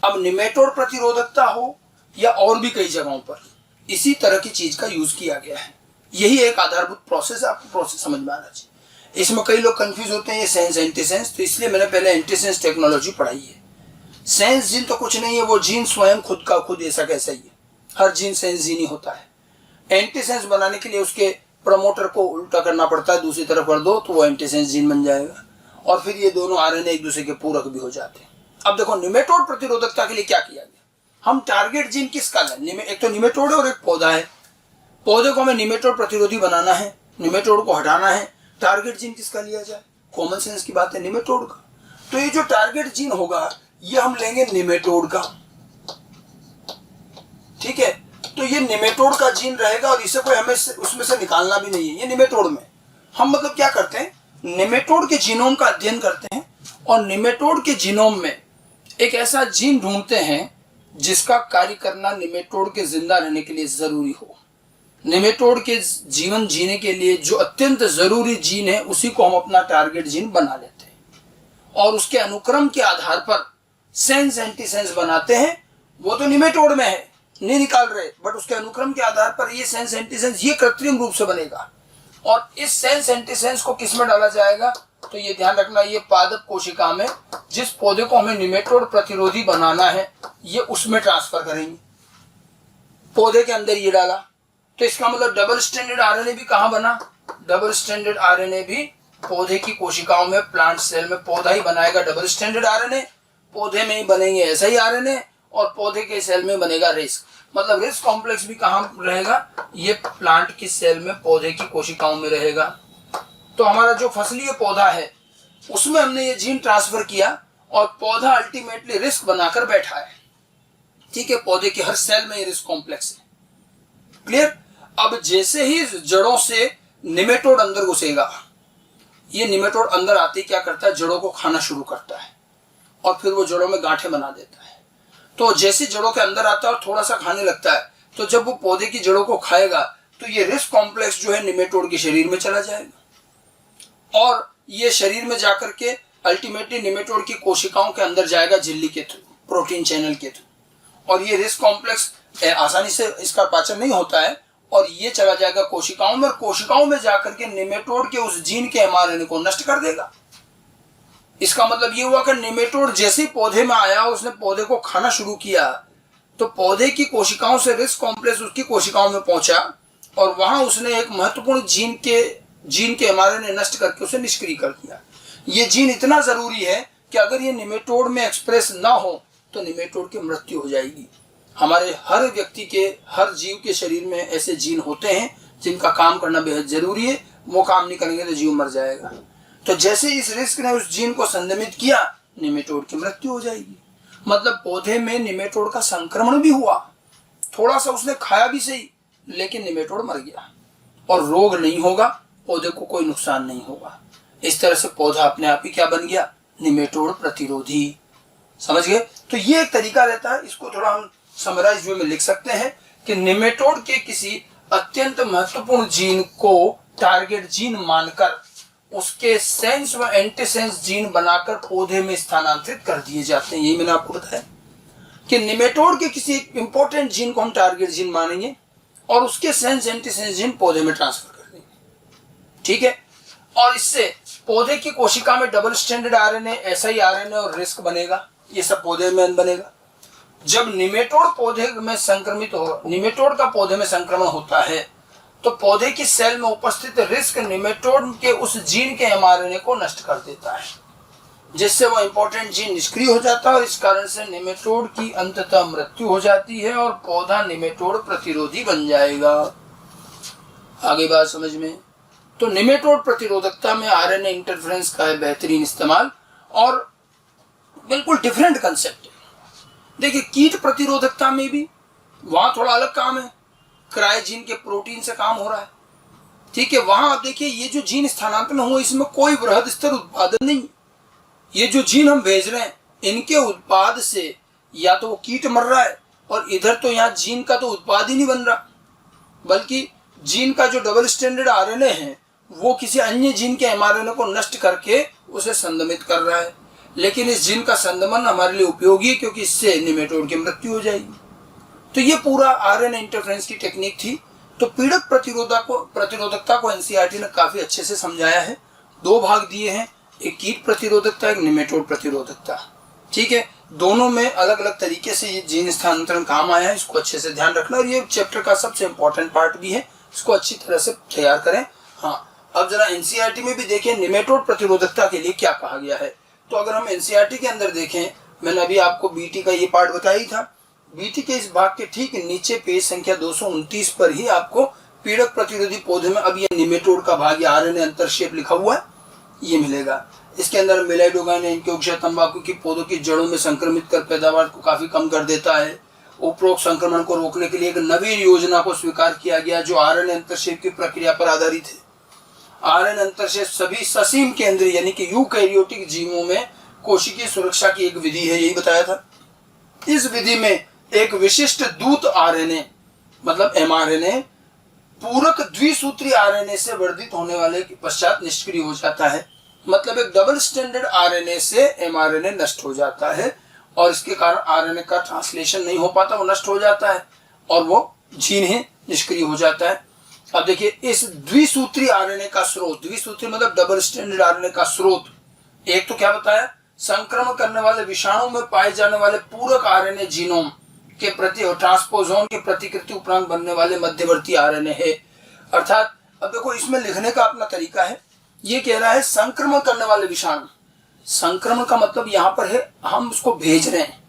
अब निमेटोड प्रतिरोधकता हो या और भी कई जगहों पर इसी तरह की चीज का यूज किया गया है। यही एक आधारभूत प्रोसेस है, आपको प्रोसेस समझ में आना चाहिए। इसमें कई लोग कंफ्यूज होते हैं ये सेंस एंटीसेंस, तो इसलिए मैंने पहले एंटीसेंस टेक्नोलॉजी पढ़ाई है। सेंस जीन तो कुछ नहीं है, वो जीन स्वयं खुद का खुद ऐसा कैसा ही है, हर जीन सेंस जीन ही होता है। एंटीसेंस बनाने के लिए उसके प्रमोटर को उल्टा करना पड़ता है, दूसरी तरफ कर दो तो वो एंटीसेंस जीन बन जाएगा और फिर ये दोनों आरएनए एक दूसरे के पूरक भी हो जाते हैं। अब देखो निमेटोड प्रतिरोधकता के लिए क्या किया गया, हम टारगेट जीन किसका लें, एक तो निमेटोड है और एक पौधा है। पौधे को हमें निमेटोड प्रतिरोधी बनाना है, निमेटोड को हटाना है, टारगेट जीन किसका लिया जाए, कॉमन सेंस की बात है निमेटोड का। तो ये जो टारगेट जीन होगा ये हम लेंगे निमेटोड का। ठीक है, तो ये निमेटोड का जीन रहेगा और इसे कोई हमें उसमें से निकालना भी नहीं है। ये निमेटोड में हम मतलब क्या करते हैं, निमेटोड के जीनोम का अध्ययन करते हैं और निमेटोड के जीनोम में एक ऐसा जीन ढूंढते हैं जिसका कार्य करना निमेटोड के जिंदा रहने के लिए जरूरी हो। निमेटोड के जीवन जीने के लिए जो अत्यंत जरूरी जीन है उसी को हम अपना टारगेट जीन बना लेते हैं और उसके अनुक्रम के आधार पर सेंस एंटीसेंस बनाते हैं। वो तो निमेटोड में है, नहीं निकाल रहे, बट उसके अनुक्रम के आधार पर ये सेंस एंटीसेंस ये कृत्रिम रूप से बनेगा। और इस सेंस एंटीसेंस को किस में डाला जाएगा, तो ये ध्यान रखना, ये पादप कोशिका में जिस पौधे को हमें निमेटोड प्रतिरोधी बनाना है ये उसमें ट्रांसफर करेंगे। पौधे के अंदर ये डाला, तो इसका मतलब डबल स्ट्रैंडेड आरएनए भी कहाँ बना, डबल स्ट्रैंडेड आरएनए भी पौधे की कोशिकाओं में, प्लांट सेल में पौधा ही बनाएगा डबल स्ट्रैंडेड आरएनए, पौधे में ही बनेंगे ऐसा ही आरएनए, और पौधे के सेल में बनेगा रिस्क, मतलब रिस्क कॉम्प्लेक्स भी कहाँ रहेगा, ये प्लांट की सेल में पौधे की कोशिकाओं में रहेगा। तो हमारा जो फसलीय पौधा है उसमें हमने ये जीन ट्रांसफर किया और पौधा अल्टीमेटली रिस्क बनाकर बैठा है। ठीक है, पौधे के हर सेल में ये रिस्क कॉम्प्लेक्स है। क्लियर। अब जैसे ही जड़ों से निमेटोड अंदर घुसेगा, ये निमेटोड अंदर आते ही क्या करता है, जड़ों को खाना शुरू करता है और फिर वो जड़ों में गांठें बना देता है। तो जैसे जड़ों के अंदर आता है और थोड़ा सा खाने लगता है, तो जब वो पौधे की जड़ों को खाएगा तो ये रिस्क कॉम्प्लेक्स जो है निमेटोड के शरीर में चला जाएगा और ये शरीर में जाकर के अल्टीमेटली निमेटोड की कोशिकाओं के अंदर जाएगा झिल्ली के थ्रू, प्रोटीन चैनल के थ्रू, और ये रिस्क कॉम्प्लेक्स आसानी से इसका पाचन नहीं होता है और ये चला जाएगा कोशिकाओं में, और कोशिकाओं में जाकर के निमेटोड के उस जीन के एमआरएनए को नष्ट कर देगा। इसका मतलब ये हुआ कि निमेटोड जैसे ही पौधे में आया, उसने पौधे को खाना शुरू किया, तो पौधे की कोशिकाओं से रिस्क कॉम्प्लेक्स उसकी कोशिकाओं में पहुंचा और वहां उसने एक महत्वपूर्ण जीन के एमआरएनए नष्ट करके उसे निष्क्रिय कर दिया। ये जीन इतना जरूरी है कि अगर ये निमेटोड में एक्सप्रेस ना हो तो निमेटोड की मृत्यु हो जाएगी। हमारे हर व्यक्ति के, हर जीव के शरीर में ऐसे जीन होते हैं जिनका काम करना बेहद जरूरी है, वो काम नहीं करेंगे तो जीव मर जाएगा। तो जैसे इस रिस्क ने उस जीन को संदमित किया, निमेटोड की मृत्यु हो जाएगी। मतलब पौधे में निमेटोड का संक्रमण भी हुआ, थोड़ा सा उसने खाया भी सही, लेकिन निमेटोड मर गया और रोग नहीं होगा, पौधे को कोई नुकसान नहीं होगा। इस तरह से पौधा अपने आप ही क्या बन गया, निमेटोड प्रतिरोधी। समझ गए। तो ये एक तरीका रहता है, इसको थोड़ा हम समराइज वे में लिख सकते हैं कि निमेटोड के किसी अत्यंत महत्वपूर्ण जीन को टारगेट जीन मानकर उसके सेंस व एंटीसेंस जीन बनाकर पौधे में स्थानांतरित कर दिए जाते हैं। यही मैंने आपको बताया कि निमेटोड के किसी इंपॉर्टेंट जीन को हम टारगेट जीन मानेंगे और उसके सेंस एंटीसेंस जीन पौधे में ट्रांसफर कर देंगे। ठीक है, और इससे पौधे की कोशिका में डबल स्ट्रैंडेड आरएनए, ऐसा ही आरएनए और रिस्क बनेगा, ये सब पौधे में बनेगा। जब निमेटोड पौधे में संक्रमित हो, निमेटोड का पौधे में संक्रमण होता है तो पौधे की सेल में उपस्थित रिस्क निमेटोड के उस जीन के एमआरएनए को नष्ट कर देता है, जिससे वो इंपॉर्टेंट जीन निष्क्रिय हो जाता है और इस कारण से निमेटोड की अंततः मृत्यु हो जाती है और पौधा निमेटोड प्रतिरोधी बन जाएगा। आगे बात समझ में। तो निमेटोड प्रतिरोधकता में आरएनए इंटरफेरेंस का है बेहतरीन इस्तेमाल और बिल्कुल डिफरेंट कंसेप्ट है। देखिए, कीट प्रतिरोधकता में भी वहां थोड़ा अलग काम है, क्रायोजीन के प्रोटीन से काम हो रहा है। ठीक है, वहां आप देखिए ये जो जीन स्थानांतरण हुआ इसमें कोई बृहद स्तर उत्पादन नहीं। ये जो जीन हम भेज रहे हैं इनके उत्पाद से या तो वो कीट मर रहा है और इधर तो यहाँ जीन का तो उत्पाद ही नहीं बन रहा, बल्कि जीन का जो डबल स्ट्रैंडेड आरएनए है वो किसी अन्य जीन के एमआरएनए को नष्ट करके उसे संदमित कर रहा है। लेकिन इस जीन का संदमन हमारे लिए उपयोगी है क्योंकि इससे निमेटोड की मृत्यु हो जाएगी। तो ये पूरा आरएनए इंटरफेरेंस की टेक्निक थी। तो पीड़क प्रतिरोधकता को एनसीईआरटी ने काफी अच्छे से समझाया है। दो भाग दिए हैं, एक कीट प्रतिरोधकता, एक निमेटोड प्रतिरोधकता। ठीक है, दोनों में अलग अलग तरीके से ये जीन स्थानांतरण काम आया है, इसको अच्छे से ध्यान रखना और ये चैप्टर का सबसे इंपॉर्टेंट पार्ट भी है, इसको अच्छी तरह से तैयार करें। हाँ, अब जरा एनसीईआरटी में भी देखें निमेटोड प्रतिरोधकता के लिए क्या कहा गया है। तो अगर हम एनसीईआरटी के अंदर देखें, मैंने अभी आपको बीटी का ये पार्ट बताया ही था, बीटी के इस भाग के ठीक नीचे पेज संख्या 229 पर ही आपको पीड़क प्रतिरोधी पौधे में अब ये निमेटोड का भाग या आरएनए अंतरक्षेप लिखा हुआ है, ये मिलेगा। इसके अंदर मिलाइडोगाइन इनक्योक्सिया तंबाकू की पौधों की जड़ों में संक्रमित कर पैदावार को काफी कम कर देता है। उपरोक्त संक्रमण को रोकने के लिए एक नवीन योजना को स्वीकार किया गया जो आरएनए अंतरक्षेप की प्रक्रिया पर आधारित है। आरएनए अंतरक्षेप सभी ससीम केंद्रीय यानी कि यूकैरियोटिक जीवों में कोशिकीय सुरक्षा की एक विधि है, यही बताया था। इस विधि में एक विशिष्ट दूत आरएनए मतलब एमआरएनए पूरक द्विसूत्री आरएनए से वर्धित होने वाले के पश्चात निष्क्रिय हो जाता है। मतलब एक डबल स्टैंडर्ड आरएनए से एमआरएनए नष्ट हो जाता है और इसके कारण आरएनए का ट्रांसलेशन नहीं हो पाता, वो नष्ट हो जाता है और वो जीन ही निष्क्रिय हो जाता है। अब देखिए इस द्विसूत्री आरएनए का स्रोत, द्विसूत्री मतलब डबल स्ट्रैंडेड आरएनए का स्रोत, एक तो क्या बताया, संक्रमण करने वाले विषाणु में पाए जाने वाले पूरक आरएनए जीनोम के प्रति और ट्रांसपोजोन के प्रतिकृति उपरांत बनने वाले मध्यवर्ती आरएनए है। अर्थात अब देखो इसमें लिखने का अपना तरीका है। ये कह रहा है संक्रमण करने वाले विषाणु, संक्रमण का मतलब यहाँ पर है हम उसको भेज रहे हैं,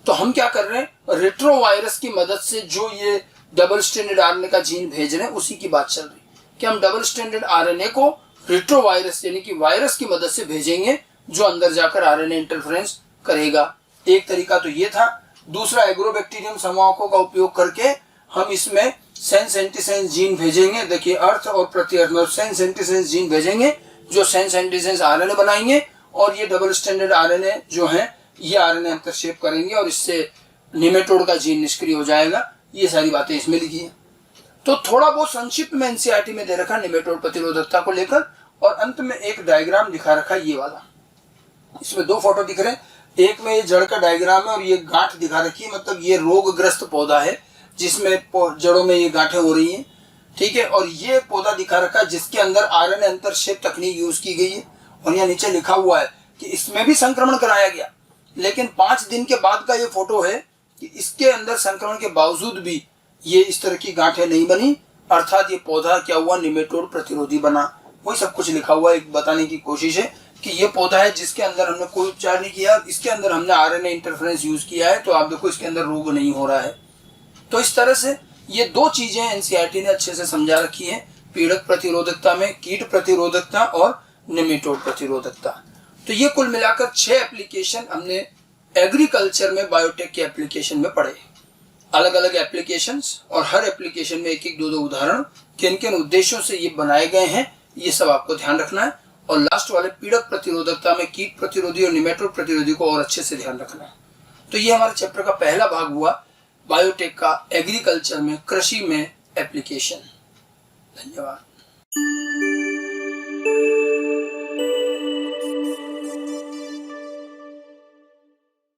तो हम क्या कर रहे हैं, रेट्रोवायरस की मदद से जो ये डबल स्ट्रैंडेड आरएनए का जीन भेज रहे हैं उसी की बात चल रही है कि हम डबल स्ट्रैंडेड आरएनए को रेट्रोवायरस यानी कि वायरस की मदद से भेजेंगे जो अंदर जाकर आरएनए इंटरफेरेंस करेगा। एक तरीका तो ये था। दूसरा, एग्रोबैक्टीरियम संवाहकों का उपयोग करके हम इसमें सेंस एंटीसेंस जीन भेजेंगे। देखिए अर्थ और प्रत्यर्थ, सेंस एंटीसेंस जीन भेजेंगे जो सेंस एंटीसेंस आरएनए बनाएंगे और ये डबल स्ट्रैंडेड आरएनए जो है ये आरएनए अंतरक्षेप करेंगे और इससे निमेटोड का जीन निष्क्रिय हो जाएगा। ये सारी बातें इसमें लिखी है। तो थोड़ा बहुत संक्षिप्त में एनसीईआरटी में दे रखा निमेटोड प्रतिरोधकता को लेकर, और अंत में एक डायग्राम दिखा रखा ये वाला। इसमें दो फोटो दिख रहे हैं, एक में ये जड़ का डायग्राम है और ये गांठ दिखा रखी है, मतलब ये रोगग्रस्त पौधा है जिसमें जड़ों में ये गांठें हो रही हैं, ठीक है। और ये पौधा दिखा रखा है जिसके अंदर आरएनए अंतरक्षेप तकनीक यूज की गई है, और यहाँ नीचे लिखा हुआ है कि इसमें भी संक्रमण कराया गया, लेकिन 5 दिन के बाद का ये फोटो है कि इसके अंदर संक्रमण के बावजूद भी ये इस तरह की गांठें नहीं बनी, अर्थात ये पौधा क्या हुआ, निमेटोड प्रतिरोधी बना। वही सब कुछ लिखा हुआ है, बताने की कोशिश है कि ये पौधा है जिसके अंदर हमने कोई उपचार नहीं किया, इसके अंदर हमने आरएनए इंटरफेरेंस यूज किया है, तो आप देखो इसके अंदर रोग नहीं हो रहा है। तो इस तरह से ये दो चीजें एनसीईआरटी ने अच्छे से समझा रखी है, पीड़क प्रतिरोधकता में कीट प्रतिरोधकता और निमेटोड प्रतिरोधकता। तो ये कुल मिलाकर 6 एप्लीकेशन हमने एग्रीकल्चर में बायोटेक के एप्लीकेशन में पढ़े। अलग अलग एप्लीकेशंस और हर एप्लीकेशन में एक एक दो उदाहरण, किन किन उद्देश्यों से ये बनाए गए हैं ये सब आपको ध्यान रखना है। और लास्ट वाले पीड़क प्रतिरोधकता में कीट प्रतिरोधी और निमेटोड प्रतिरोधी को और अच्छे से ध्यान रखना है। तो ये हमारे चैप्टर का पहला भाग हुआ, बायोटेक का एग्रीकल्चर में, कृषि में एप्लीकेशन। धन्यवाद।